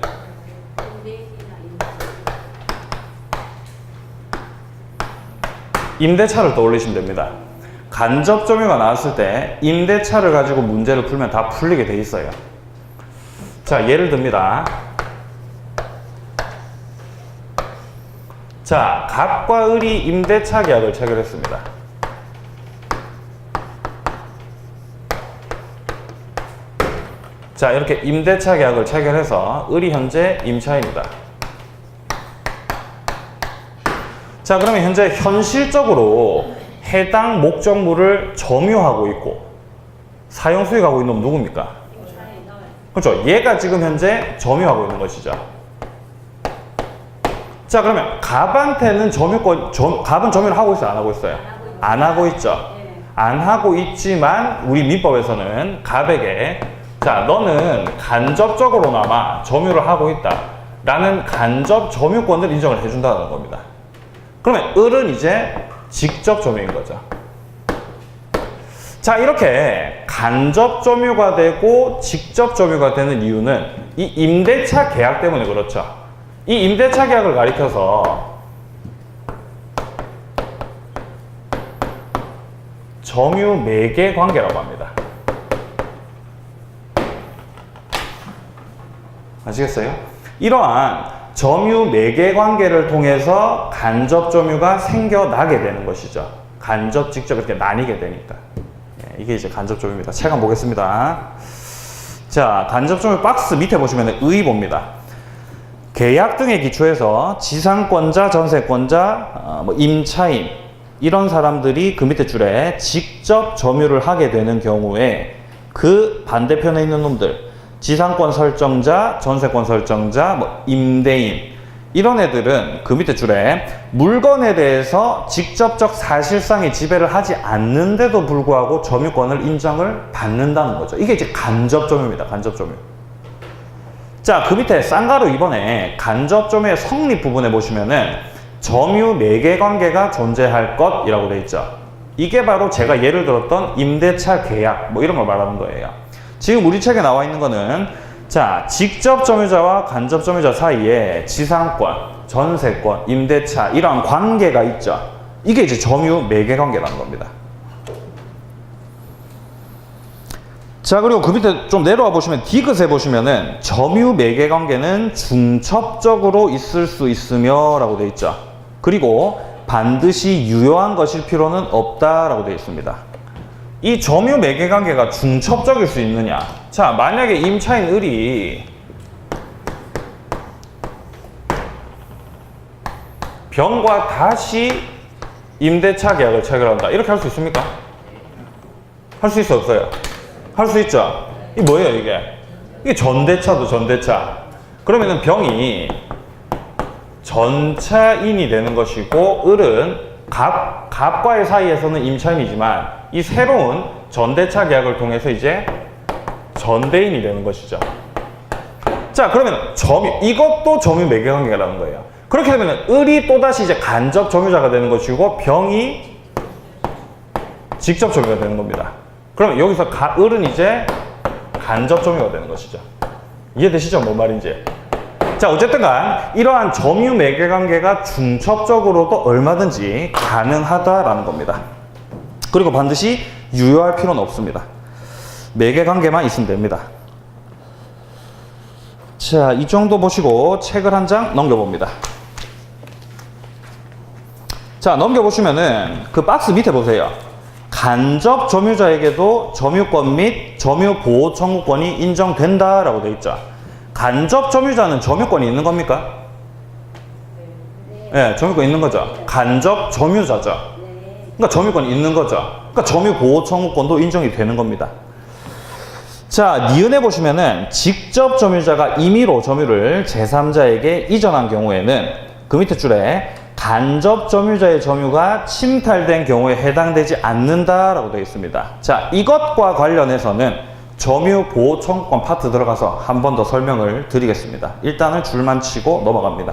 임대차를 떠올리시면 됩니다. 간접 점유가 나왔을 때 임대차를 가지고 문제를 풀면 다 풀리게 돼 있어요. 자, 예를 듭니다. 자, 갑과 을이 임대차 계약을 체결했습니다. 자, 이렇게 임대차 계약을 체결해서 을이 현재 임차인이다. 자, 그러면 현재 현실적으로 해당 목적물을 점유하고 있고 사용 수익하고 있는 놈 누굽니까? 그렇죠. 얘가 지금 현재 점유하고 있는 것이죠. 자, 그러면 갑한테는 갑은 점유를 하고 있어요? 안 하고 있어요? 안 하고 있죠. 안 하고 있지만 우리 민법에서는 갑에게 자, 너는 간접적으로나마 점유를 하고 있다 라는 간접 점유권을 인정을 해준다는 겁니다. 그러면 을은 이제 직접 점유인 거죠. 자, 이렇게 간접 점유가 되고 직접 점유가 되는 이유는 이 임대차 계약 때문에 그렇죠. 이 임대차 계약을 가리켜서 점유 매개 관계라고 합니다. 아시겠어요? 이러한 점유 매개 관계를 통해서 간접 점유가 생겨나게 되는 것이죠. 간접, 직접 이렇게 나뉘게 되니까. 이게 이제 간접 점유입니다. 책 한번 보겠습니다. 자, 간접 점유 박스 밑에 보시면 의의보입니다. 계약 등에 기초해서 지상권자, 전세권자, 임차인 이런 사람들이 그 밑에 줄에 직접 점유를 하게 되는 경우에 그 반대편에 있는 놈들 지상권 설정자, 전세권 설정자, 임대인 이런 애들은 그 밑에 줄에 물건에 대해서 직접적 사실상의 지배를 하지 않는데도 불구하고 점유권을 인정을 받는다는 거죠. 이게 이제 간접 점유입니다. 간접 점유. 자, 그 밑에 쌍가루 2번에 간접 점유의 성립 부분에 보시면은 점유 매개 관계가 존재할 것이라고 되어 있죠. 이게 바로 제가 예를 들었던 임대차 계약 이런 걸 말하는 거예요. 지금 우리 책에 나와 있는 거는 자, 직접 점유자와 간접 점유자 사이에 지상권, 전세권, 임대차 이러한 관계가 있죠. 이게 이제 점유 매개 관계라는 겁니다. 자, 그리고 그 밑에 좀 내려와 보시면 디귿에 보시면은 점유 매개 관계는 중첩적으로 있을 수 있으며 라고 되어 있죠. 그리고 반드시 유효한 것일 필요는 없다라고 되어 있습니다. 이 점유 매개 관계가 중첩적일 수 있느냐? 자, 만약에 임차인 을이 병과 다시 임대차 계약을 체결한다. 이렇게 할 수 있습니까? 할 수 있어, 없어요? 할 수 있죠? 이게 뭐예요, 이게? 이게 전대차도 전대차. 그러면은 병이 전차인이 되는 것이고, 을은 갑과의 사이에서는 임차인이지만, 이 새로운 전대차 계약을 통해서 이제 전대인이 되는 것이죠. 자, 그러면 이것도 점유 매개 관계라는 거예요. 그렇게 되면 을이 또다시 이제 간접 점유자가 되는 것이고, 병이 직접 점유가 되는 겁니다. 그러면 여기서 을은 이제 간접 점유가 되는 것이죠. 이해되시죠? 뭔 말인지. 자, 어쨌든 간 이러한 점유 매개 관계가 중첩적으로도 얼마든지 가능하다라는 겁니다. 그리고 반드시 유효할 필요는 없습니다. 매개 관계만 있으면 됩니다. 자, 이 정도 보시고 책을 한 장 넘겨봅니다. 자, 넘겨보시면은 그 박스 밑에 보세요. 간접 점유자에게도 점유권 및 점유보호 청구권이 인정된다라고 되어 있죠. 간접 점유자는 점유권이 있는 겁니까? 네, 점유권 있는 거죠. 간접 점유자죠. 그러니까 점유권이 있는 거죠. 그러니까 점유보호 청구권도 인정이 되는 겁니다. 자, 니은에 보시면은 직접 점유자가 임의로 점유를 제3자에게 이전한 경우에는 그 밑에 줄에 간접 점유자의 점유가 침탈된 경우에 해당되지 않는다라고 되어 있습니다. 자, 이것과 관련해서는 점유보호 청구권 파트 들어가서 한 번 더 설명을 드리겠습니다. 일단은 줄만 치고 넘어갑니다.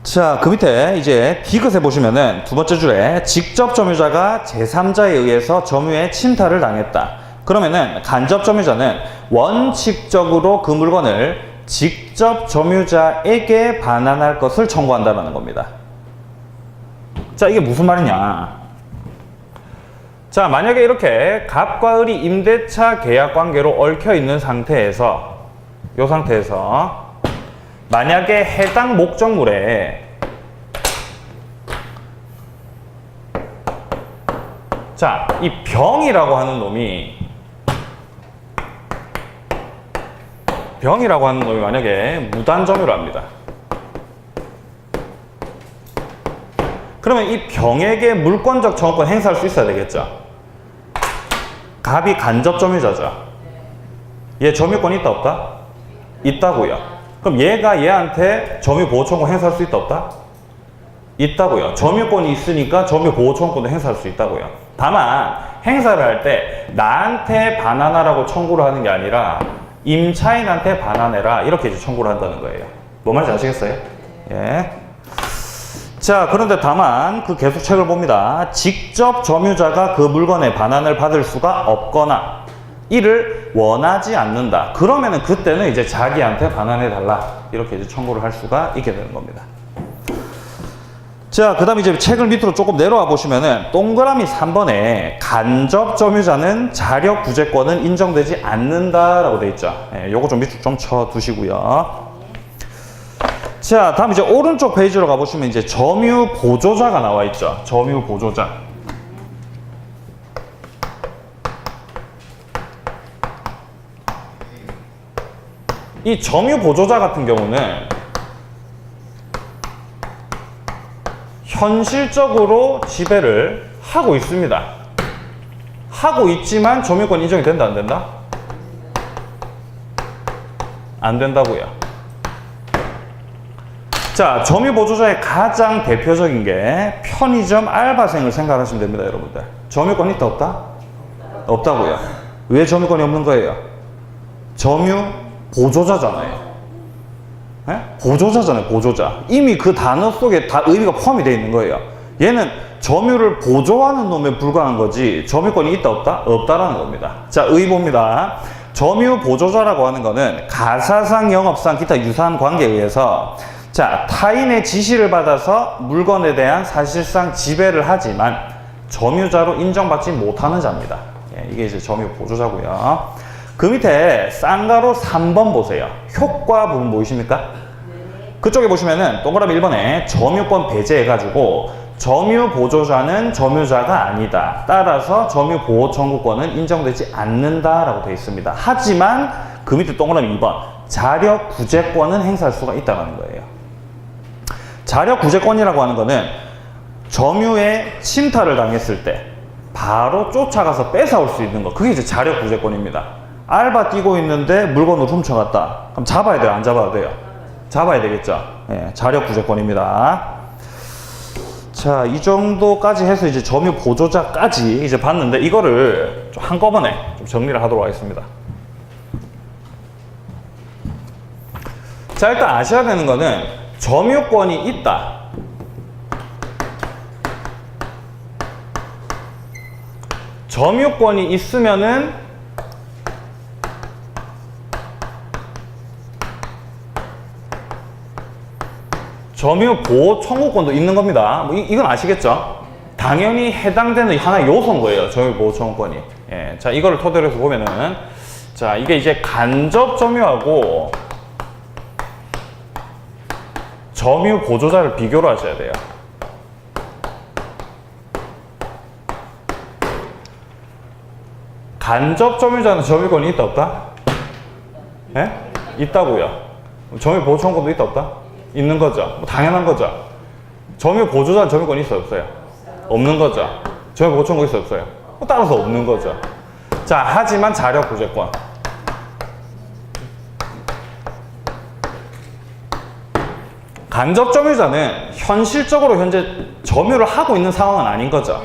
자, 그 밑에 이제 디귿에 보시면은 두 번째 줄에 직접 점유자가 제3자에 의해서 점유에 침탈을 당했다. 그러면은 간접 점유자는 원칙적으로 그 물건을 직접 점유자에게 반환할 것을 청구한다는 겁니다. 자, 이게 무슨 말이냐? 자, 만약에 이렇게 갑과 을이 임대차 계약 관계로 얽혀 있는 상태에서 이 상태에서 만약에 해당 목적물에 자, 이 병이라고 하는 놈이 만약에 무단점유를 합니다. 그러면 이 병에게 물권적 청구권 행사할 수 있어야 되겠죠. 갑이 간접 점유자죠. 얘 점유권 있다 없다? 있다고요. 그럼 얘가 얘한테 점유보호 청구권 행사할 수 있다 없다? 있다고요. 점유권이 있으니까 점유보호 청구권도 행사할 수 있다고요. 다만 행사를 할 때 나한테 반환하라고 청구를 하는 게 아니라 임차인한테 반환해라 이렇게 이제 청구를 한다는 거예요. 뭐 말인지 아시겠어요? 예. 자, 그런데 다만 그 계속책을 봅니다. 직접 점유자가 그 물건의 반환을 받을 수가 없거나 이를 원하지 않는다. 그러면은 그때는 이제 자기한테 반환해달라 이렇게 이제 청구를 할 수가 있게 되는 겁니다. 자, 그 다음에 이제 책을 밑으로 조금 내려와 보시면은 동그라미 3번에 간접 점유자는 자력 구제권은 인정되지 않는다라고 되어 있죠. 예, 요거 좀 밑으로 좀 쳐 두시고요. 자, 다음 이제 오른쪽 페이지로 가보시면 이제 점유 보조자가 나와 있죠. 점유 보조자. 이 점유 보조자 같은 경우는 현실적으로 지배를 하고 있습니다. 하고 있지만 점유권 인정이 된다, 안 된다? 안 된다고요. 자, 점유보조자의 가장 대표적인 게 편의점 알바생을 생각하시면 됩니다, 여러분들. 점유권 있다, 없다? 없다고요. 왜 점유권이 없는 거예요? 점유보조자잖아요. 네? 보조자잖아요, 보조자. 이미 그 단어 속에 다 의미가 포함이 되어 있는 거예요. 얘는 점유를 보조하는 놈에 불과한 거지 점유권이 있다, 없다? 없다라는 겁니다. 자, 의의봅니다. 점유보조자라고 하는 거는 가사상, 영업상, 기타 유사한 관계에 의해서 자, 타인의 지시를 받아서 물건에 대한 사실상 지배를 하지만 점유자로 인정받지 못하는 자입니다. 예, 이게 이제 점유보조자고요. 그 밑에 쌍가로 3번 보세요. 효과 부분 보이십니까? 그쪽에 보시면은 동그라미 1번에 점유권 배제해가지고 점유보조자는 점유자가 아니다. 따라서 점유보호 청구권은 인정되지 않는다라고 되어 있습니다. 하지만 그 밑에 동그라미 2번 자력 구제권은 행사할 수가 있다는 거예요. 자력 구제권이라고 하는 거는 점유에 침탈을 당했을 때 바로 쫓아가서 뺏어올 수 있는 거. 그게 이제 자력 구제권입니다. 알바 뛰고 있는데 물건을 훔쳐갔다. 그럼 잡아야 돼요? 안 잡아야 돼요? 잡아야 되겠죠? 예, 자력 구제권입니다. 자, 이 정도까지 해서 이제 점유 보조자까지 이제 봤는데 이거를 좀 한꺼번에 좀 정리를 하도록 하겠습니다. 자, 일단 아셔야 되는 거는 점유권이 있다. 점유권이 있으면은 점유보호 청구권도 있는 겁니다. 뭐 이건 아시겠죠? 당연히 해당되는 하나의 요소인 거예요. 점유보호 청구권이. 예, 자, 이거를 토대로 해서 보면은 자, 이게 이제 간접 점유하고 점유 보조자를 비교를 하셔야 돼요. 간접 점유자는 점유권이 있다 없다? 예? 있다고요. 점유 보호 청구도 있다 없다? 있는 거죠. 뭐 당연한 거죠. 점유 보조자는 점유권이 있어요 없어요? 없는 거죠. 점유 보호 청구 있어요 없어요? 뭐 따라서 없는 거죠. 자, 하지만 자력 구제권. 간접 점유자는 현실적으로 현재 점유를 하고 있는 상황은 아닌 거죠.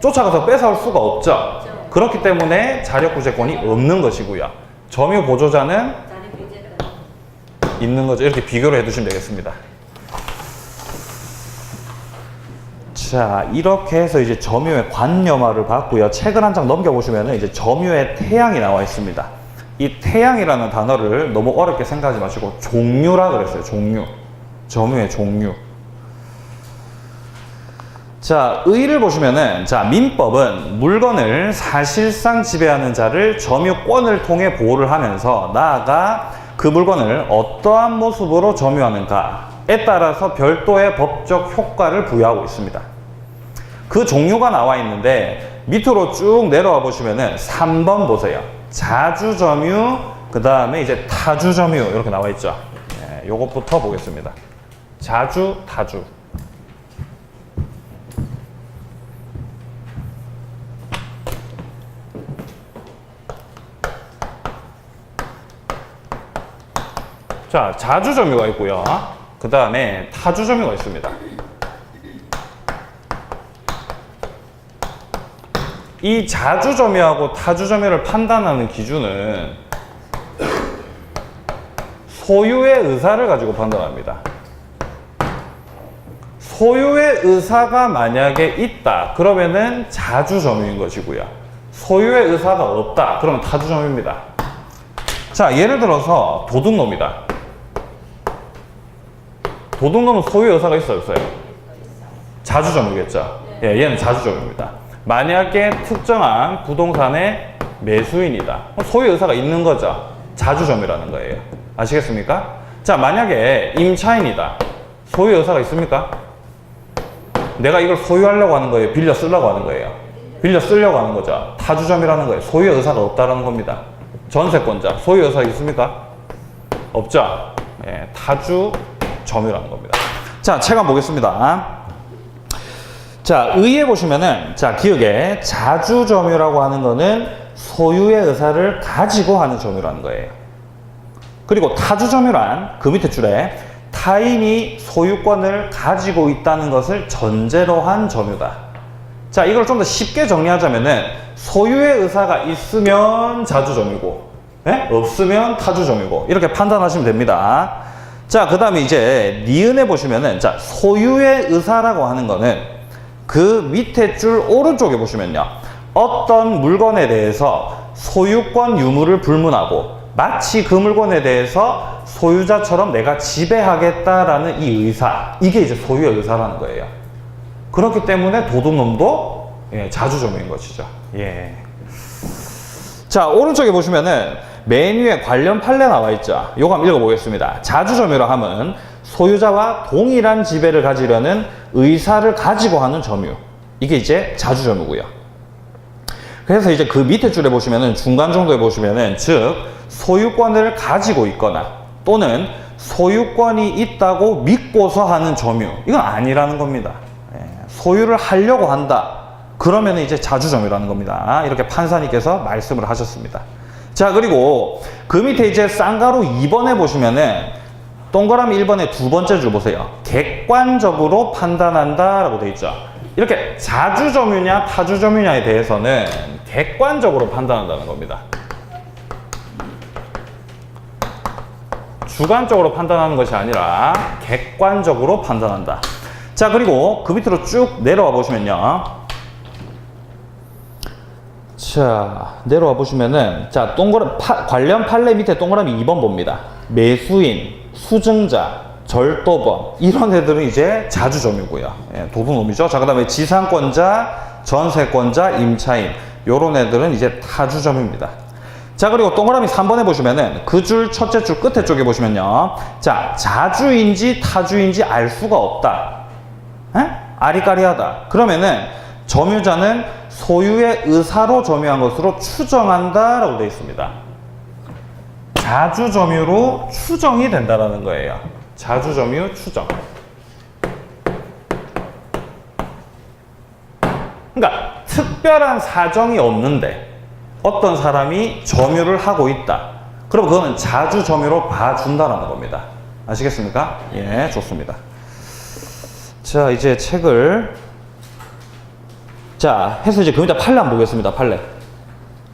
쫓아가서 뺏어올 수가 없죠. 그렇기 때문에 자력 구제권이 없는 것이고요. 점유 보조자는 자리 규제가 있는 거죠. 이렇게 비교를 해두시면 되겠습니다. 자, 이렇게 해서 이제 점유의 관념화를 봤고요. 책을 한 장 넘겨보시면 이제 점유의 태양이 나와 있습니다. 이 태양이라는 단어를 너무 어렵게 생각하지 마시고 종류라 그랬어요. 종류. 점유의 종류. 자, 의를 보시면은, 자, 민법은 물건을 사실상 지배하는 자를 점유권을 통해 보호를 하면서 나아가 그 물건을 어떠한 모습으로 점유하는가에 따라서 별도의 법적 효과를 부여하고 있습니다. 그 종류가 나와 있는데 밑으로 쭉 내려와 보시면은 3번 보세요. 자주점유, 그 다음에 이제 타주점유 이렇게 나와 있죠. 네, 요것부터 보겠습니다. 자주, 타주. 자, 자주점유가 있고요. 그 다음에 타주점유가 있습니다. 이 자주점유하고 타주점유를 판단하는 기준은 소유의 의사를 가지고 판단합니다. 소유의 의사가 만약에 있다, 그러면은 자주점유인 것이고요. 소유의 의사가 없다, 그러면 타주점유입니다. 자, 예를 들어서 도둑놈이다. 도둑놈은 소유의 의사가 있어요, 없어요? 자주점유겠죠? 예, 얘는 자주점유입니다. 만약에 특정한 부동산의 매수인이다. 소유의 의사가 있는 거죠. 자주점유라는 거예요. 아시겠습니까? 자, 만약에 임차인이다. 소유의 의사가 있습니까? 내가 이걸 소유하려고 하는 거예요? 빌려 쓰려고 하는 거예요? 빌려 쓰려고 하는 거죠. 타주점유라는 거예요. 소유의 의사가 없다는 겁니다. 전세권자, 소유의 의사가 있습니까? 없죠. 예, 타주점유라는 겁니다. 자, 책 한번 보겠습니다. 자, 의에 보시면은, 자, 기억에 자주점유라고 하는 거는 소유의 의사를 가지고 하는 점유라는 거예요. 그리고 타주점유란 그 밑에 줄에 타인이 소유권을 가지고 있다는 것을 전제로 한 점유다. 자, 이걸 좀 더 쉽게 정리하자면은 소유의 의사가 있으면 자주점유고, 네? 없으면 타주점유고, 이렇게 판단하시면 됩니다. 자, 그 다음에 이제 니은에 보시면은, 자, 소유의 의사라고 하는 거는 그 밑에 줄 오른쪽에 보시면요, 어떤 물건에 대해서 소유권 유무를 불문하고 마치 그 물건에 대해서 소유자처럼 내가 지배하겠다라는 이 의사, 이게 이제 소유의 의사라는 거예요. 그렇기 때문에 도둑놈도 예, 자주점유인 것이죠. 예. 자, 오른쪽에 보시면은 맨 위에 관련 판례 나와 있죠. 요거 한번 읽어보겠습니다. 자주점유라 함은 소유자와 동일한 지배를 가지려는 의사를 가지고 하는 점유. 이게 이제 자주점유고요. 그래서 이제 그 밑에 줄에 보시면은 중간 정도에 보시면은 즉 소유권을 가지고 있거나 또는 소유권이 있다고 믿고서 하는 점유. 이건 아니라는 겁니다. 예, 소유를 하려고 한다. 그러면 이제 자주점유라는 겁니다. 이렇게 판사님께서 말씀을 하셨습니다. 자, 그리고 그 밑에 이제 쌍가루 2번에 보시면은 동그라미 1번의 두 번째 줄 보세요. 객관적으로 판단한다 라고 되어 있죠. 이렇게 자주점유냐 타주점유냐에 대해서는 객관적으로 판단한다는 겁니다. 주관적으로 판단하는 것이 아니라 객관적으로 판단한다. 자, 그리고 그 밑으로 쭉 내려와 보시면요. 자, 내려와 보시면은, 자, 관련 판례 밑에 동그라미 2번 봅니다. 매수인, 수증자, 절도범, 이런 애들은 이제 자주점유고요. 예, 도둑놈이죠. 자, 그 다음에 지상권자, 전세권자, 임차인, 요런 애들은 이제 타주점유입니다. 자, 그리고 동그라미 3번에 보시면은 그 줄 첫째 줄 끝에 쪽에 보시면요. 자, 자주인지 타주인지 알 수가 없다. 에? 아리까리하다. 그러면은 점유자는 소유의 의사로 점유한 것으로 추정한다 라고 되어 있습니다. 자주점유로 추정이 된다라는 거예요. 자주점유 추정. 그러니까 특별한 사정이 없는데 어떤 사람이 점유를 하고 있다. 그럼 그거는 자주점유로 봐준다라는 겁니다. 아시겠습니까? 예, 좋습니다. 자, 이제 책을 자, 해서 이제 그 밑에 판례 한번 보겠습니다. 판례.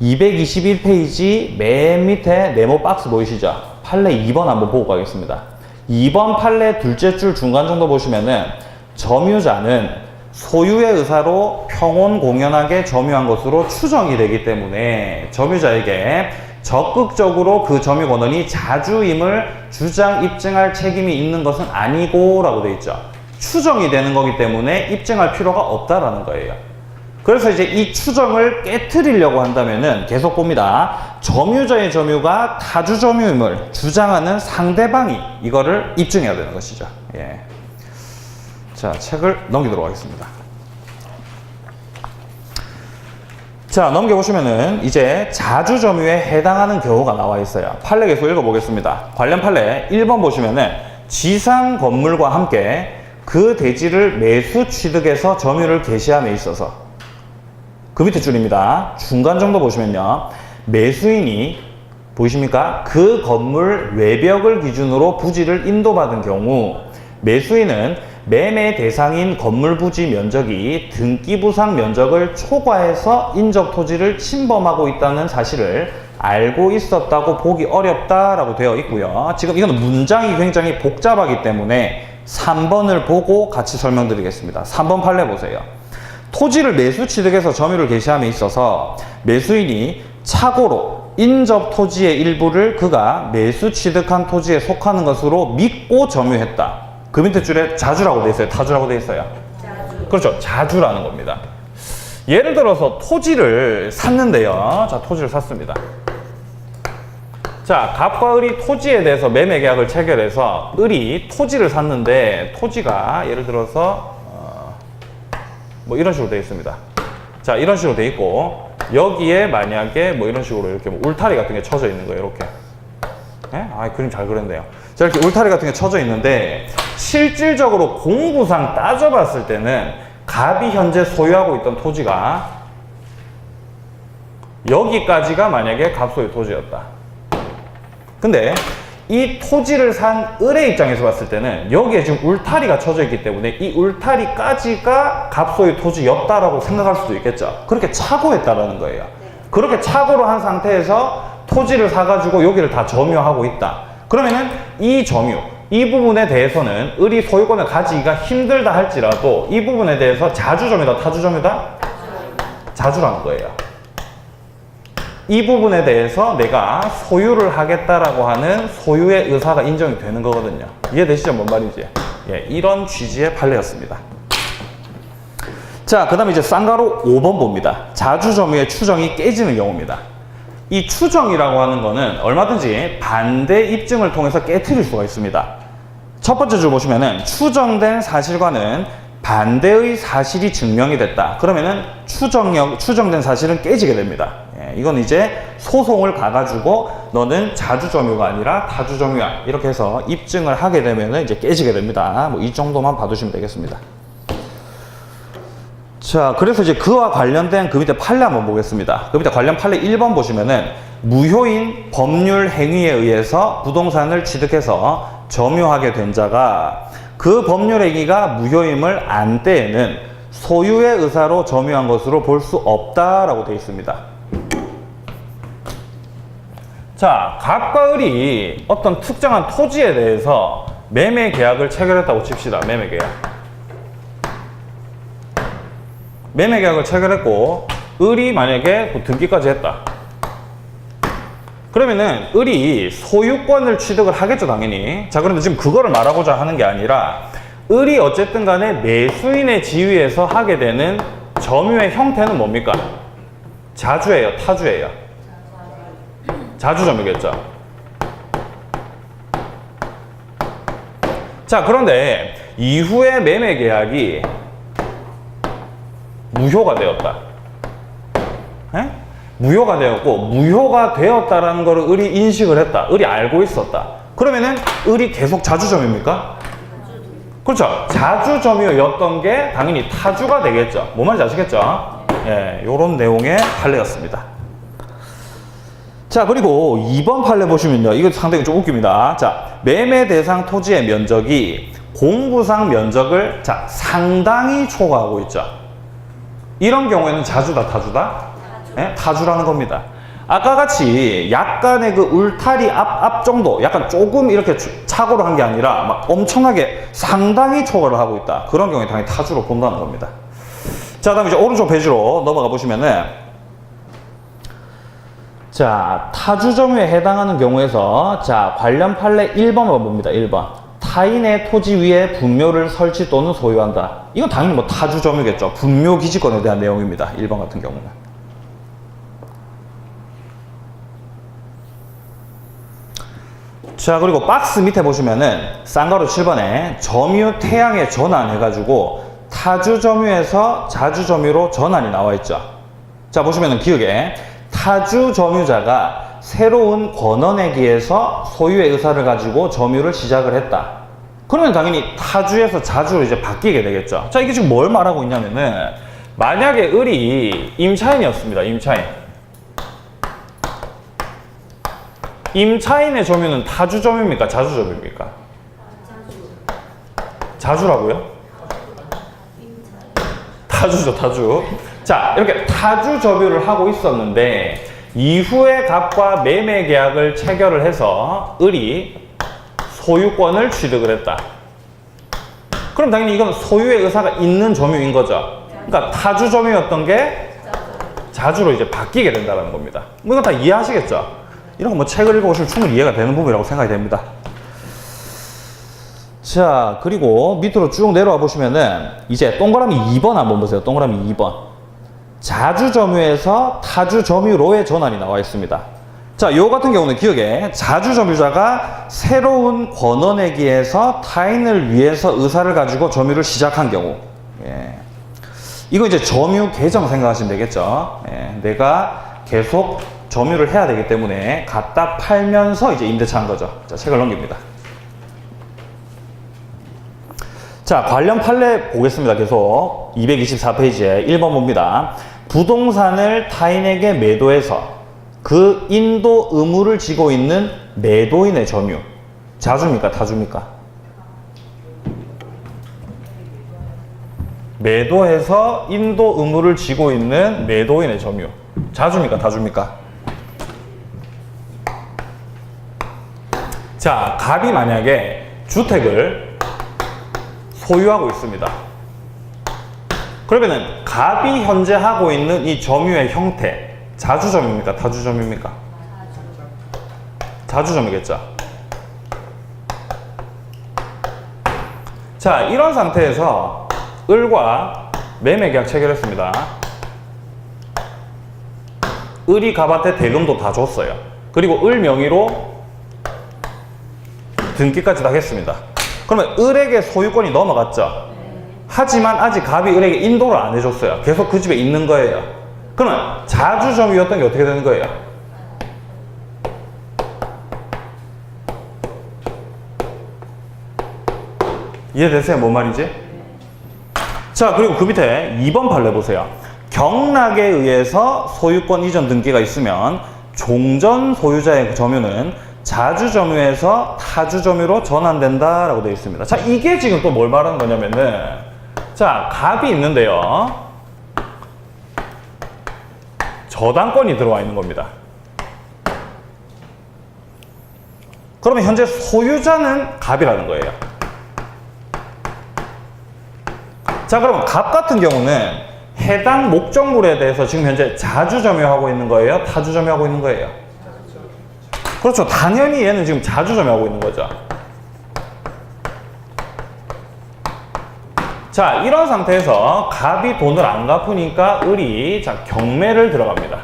221페이지 맨 밑에 네모 박스 보이시죠? 판례 2번 한번 보고 가겠습니다. 2번 판례 둘째 줄 중간 정도 보시면은 점유자는 소유의 의사로 평온공연하게 점유한 것으로 추정이 되기 때문에 점유자에게 적극적으로 그 점유 권한이 자주임을 주장, 입증할 책임이 있는 것은 아니고 라고 되어 있죠. 추정이 되는 거기 때문에 입증할 필요가 없다라는 거예요. 그래서 이제 이 추정을 깨트리려고 한다면은 계속 봅니다. 점유자의 점유가 타주 점유임을 주장하는 상대방이 이거를 입증해야 되는 것이죠. 예. 자, 책을 넘기도록 하겠습니다. 자, 넘겨보시면은 이제 자주점유에 해당하는 경우가 나와 있어요. 판례 계속 읽어보겠습니다. 관련 판례 1번 보시면은 지상 건물과 함께 그 대지를 매수 취득해서 점유를 개시함에 있어서 그 밑에 줄입니다. 중간 정도 보시면요. 매수인이 보이십니까? 그 건물 외벽을 기준으로 부지를 인도받은 경우 매수인은 매매 대상인 건물 부지 면적이 등기부상 면적을 초과해서 인접 토지를 침범하고 있다는 사실을 알고 있었다고 보기 어렵다라고 되어 있고요. 지금 이건 문장이 굉장히 복잡하기 때문에 3번을 보고 같이 설명드리겠습니다. 3번 판례 보세요. 토지를 매수 취득해서 점유를 개시함에 있어서 매수인이 착오로 인접 토지의 일부를 그가 매수 취득한 토지에 속하는 것으로 믿고 점유했다. 그 밑에 줄에 자주라고 돼 있어요? 타주라고 돼 있어요? 자주. 그렇죠. 자주라는 겁니다. 예를 들어서 토지를 샀는데요. 자, 토지를 샀습니다. 자, 갑과 을이 토지에 대해서 매매 계약을 체결해서 을이 토지를 샀는데 토지가 예를 들어서 뭐 이런 식으로 되어 있습니다. 자, 이런 식으로 되어 있고 여기에 만약에 뭐 이런 식으로 이렇게 뭐 울타리 같은 게 쳐져 있는 거예요. 이렇게. 예? 아, 그림 잘 그렸네요. 자, 이렇게 울타리 같은 게 쳐져 있는데 실질적으로 공구상 따져봤을 때는 갑이 현재 소유하고 있던 토지가 여기까지가 만약에 갑 소유 토지였다. 근데 이 토지를 산 을의 입장에서 봤을 때는 여기에 지금 울타리가 쳐져 있기 때문에 이 울타리까지가 갑 소유 토지였다라고 생각할 수도 있겠죠. 그렇게 착오했다라는 거예요. 그렇게 착오를 한 상태에서 토지를 사가지고 여기를 다 점유하고 있다. 그러면은 이 점유, 이 부분에 대해서는 을이 소유권을 가지기가 힘들다 할지라도 이 부분에 대해서 자주점유다, 타주점유다? 자주라는 거예요. 이 부분에 대해서 내가 소유를 하겠다라고 하는 소유의 의사가 인정이 되는 거거든요. 이해되시죠? 뭔 말인지? 예, 이런 취지의 판례였습니다. 자, 그 다음에 이제 쌍가로 5번 봅니다. 자주점유의 추정이 깨지는 경우입니다. 이 추정이라고 하는 거는 얼마든지 반대 입증을 통해서 깨트릴 수가 있습니다. 첫 번째 줄 보시면은 추정된 사실과는 반대의 사실이 증명이 됐다. 그러면은 추정된 사실은 깨지게 됩니다. 예, 이건 이제 소송을 가가지고 너는 자주점유가 아니라 타주점유야. 이렇게 해서 입증을 하게 되면은 이제 깨지게 됩니다. 뭐 이 정도만 봐두시면 되겠습니다. 자, 그래서 이제 그와 관련된 그 밑에 판례 한번 보겠습니다. 그 밑에 관련 판례 1번 보시면은 무효인 법률 행위에 의해서 부동산을 취득해서 점유하게 된 자가 그 법률 행위가 무효임을 안 때에는 소유의 의사로 점유한 것으로 볼 수 없다라고 되어 있습니다. 자, 갑과 을이 어떤 특정한 토지에 대해서 매매 계약을 체결했다고 칩시다. 매매 계약. 매매 계약을 체결했고 을이 만약에 등기까지 했다. 그러면은 을이 소유권을 취득을 하겠죠, 당연히. 자, 그런데 지금 그거를 말하고자 하는 게 아니라 을이 어쨌든 간에 매수인의 지위에서 하게 되는 점유의 형태는 뭡니까? 자주예요, 타주예요? 자주점유겠죠. 자, 그런데 이후에 매매 계약이 무효가 되었다. 에? 무효가 되었고, 무효가 되었다라는 거를 을이 인식을 했다. 을이 알고 있었다. 그러면은 을이 계속 자주점유입니까? 그렇죠. 자주점유였던 게 당연히 타주가 되겠죠. 뭔 말인지 아시겠죠? 예, 요런 내용의 판례였습니다. 자, 그리고 2번 판례 보시면요. 이거 상당히 좀 웃깁니다. 자, 매매 대상 토지의 면적이 공부상 면적을 자, 상당히 초과하고 있죠. 이런 경우에는 자주다, 타주다? 예? 타주라는 겁니다. 아까 같이 약간의 그 울타리 앞 정도, 약간 조금 이렇게 착오를 한 게 아니라 막 엄청나게 상당히 초과를 하고 있다. 그런 경우에 당연히 타주로 본다는 겁니다. 자, 다음 이제 오른쪽 페이지로 넘어가 보시면은 자, 타주점유에 해당하는 경우에서 자, 관련 판례 1번을 봅니다. 1번. 타인의 토지 위에 분묘를 설치 또는 소유한다. 이건 당연히 뭐 타주점유겠죠. 분묘 기지권에 대한 내용입니다. 1번 같은 경우는. 자, 그리고 박스 밑에 보시면은 쌍가루 7번에 점유 태양에 전환해가지고 타주점유에서 자주점유로 전환이 나와 있죠. 자, 보시면은 기억에 타주점유자가 새로운 권원에게에서 소유의 의사를 가지고 점유를 시작을 했다. 그러면 당연히 타주에서 자주로 이제 바뀌게 되겠죠. 자, 이게 지금 뭘 말하고 있냐면은 만약에 을이 임차인이었습니다. 임차인의 점유는 타주점유입니까? 자주점유입니까? 자주라고요? 타주죠, 타주. 자, 이렇게 타주 점유를 하고 있었는데 이후에 갑과 매매 계약을 체결을 해서 을이 소유권을 취득을 했다. 그럼 당연히 이건 소유의 의사가 있는 점유인 거죠. 그러니까 타주 점유였던 게 자주로 이제 바뀌게 된다는 겁니다. 이건 다 이해하시겠죠? 이런 거 뭐 책을 읽어보시면 충분히 이해가 되는 부분이라고 생각이 됩니다. 자, 그리고 밑으로 쭉 내려와 보시면은 이제 동그라미 2번 한번 보세요. 동그라미 2번. 자주점유에서 타주점유로의 전환이 나와 있습니다. 자, 요 같은 경우는 기억에 자주점유자가 새로운 권원에게에서 타인을 위해서 의사를 가지고 점유를 시작한 경우. 예. 이거 이제 점유 계정 생각하시면 되겠죠. 예. 내가 계속 점유를 해야 되기 때문에 갖다 팔면서 이제 임대차 한 거죠. 자, 책을 넘깁니다. 자, 관련 판례 보겠습니다. 계속 224페이지에 1번 봅니다. 부동산을 타인에게 매도해서 그 인도 의무를 지고 있는 매도인의 점유. 자주입니까? 타주입니까? 매도해서 인도 의무를 지고 있는 매도인의 점유. 자주입니까? 타주입니까? 자, 갑이 만약에 주택을 소유하고 있습니다. 그러면은 갑이 현재 하고 있는 이 점유의 형태, 자주점유입니까? 타주점유입니까? 자주점유겠죠. 자, 이런 상태에서 을과 매매계약 체결했습니다. 을이 갑한테 대금도 다 줬어요. 그리고 을 명의로 등기까지 다 했습니다. 그러면 을에게 소유권이 넘어갔죠. 하지만 아직 갑이 을에게 인도를 안 해줬어요. 계속 그 집에 있는 거예요. 그러면 자주점유였던 게 어떻게 되는 거예요? 이해되세요? 뭔 말인지? 자, 그리고 그 밑에 2번 판례 보세요. 경락에 의해서 소유권 이전 등기가 있으면 종전 소유자의 점유는 자주점유에서 타주점유로 전환된다라고 되어 있습니다. 자, 이게 지금 또 뭘 말하는 거냐면은, 자, 갑이 있는데요. 저당권이 들어와 있는 겁니다. 그러면 현재 소유자는 갑이라는 거예요. 자, 그러면 갑 같은 경우는 해당 목적물에 대해서 지금 현재 자주점유하고 있는 거예요? 타주점유하고 있는 거예요? 그렇죠. 당연히 얘는 지금 자주점유하고 있는 거죠. 자, 이런 상태에서 갑이 돈을 안 갚으니까 을이 자, 경매를 들어갑니다.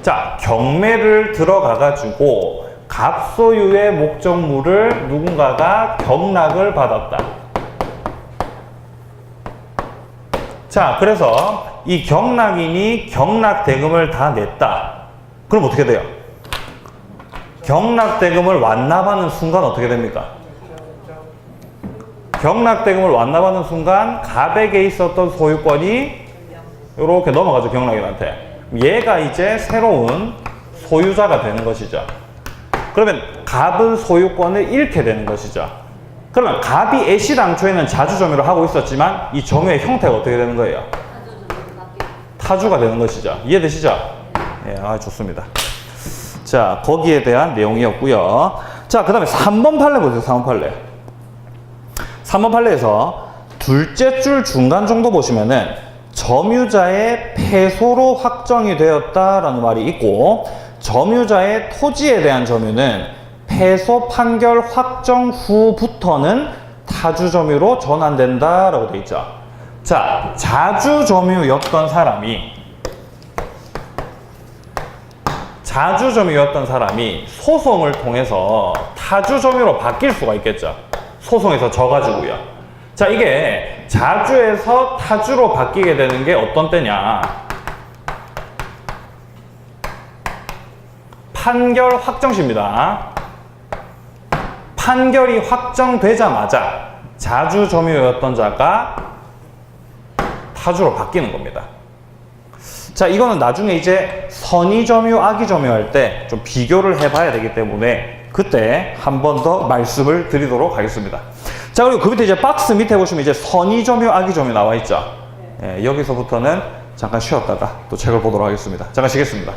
자, 경매를 들어가가지고 갑소유의 목적물을 누군가가 경락을 받았다. 자, 그래서 이 경락인이 경락대금을 다 냈다. 그럼 어떻게 돼요? 경락대금을 완납하는 순간 어떻게 됩니까? 경락대금을 완납하는 순간 갑에게 있었던 소유권이 이렇게 넘어가죠, 경락인한테. 얘가 이제 새로운 소유자가 되는 것이죠. 그러면 갑은 소유권을 잃게 되는 것이죠. 그러면 갑이 애시당초에는 자주점유를 하고 있었지만 이 점유의 형태가 어떻게 되는 거예요? 타주가 되는 것이죠. 이해되시죠? 예, 좋습니다. 자, 거기에 대한 내용이었고요. 자, 그 다음에 3번 판례 보세요. 3번 판례. 3번 판례에서 둘째 줄 중간 정도 보시면은 점유자의 패소로 확정이 되었다라는 말이 있고, 점유자의 토지에 대한 점유는 패소 판결 확정 후부터는 타주 점유로 전환된다라고 되어 있죠. 자, 자주 점유였던 사람이 소송을 통해서 타주 점유로 바뀔 수가 있겠죠. 소송에서 져가지고요. 자, 이게 자주에서 타주로 바뀌게 되는 게 어떤 때냐? 판결 확정시입니다. 판결이 확정되자마자 자주 점유였던 자가 타주로 바뀌는 겁니다. 자, 이거는 나중에 이제 선의 점유, 악의 점유 할 때 좀 비교를 해봐야 되기 때문에 그때 한 번 더 말씀을 드리도록 하겠습니다. 자, 그리고 그 밑에 이제 박스 밑에 보시면 이제 선의 점유, 악의 점유 나와 있죠. 예, 여기서부터는 잠깐 쉬었다가 또 책을 보도록 하겠습니다. 잠깐 쉬겠습니다.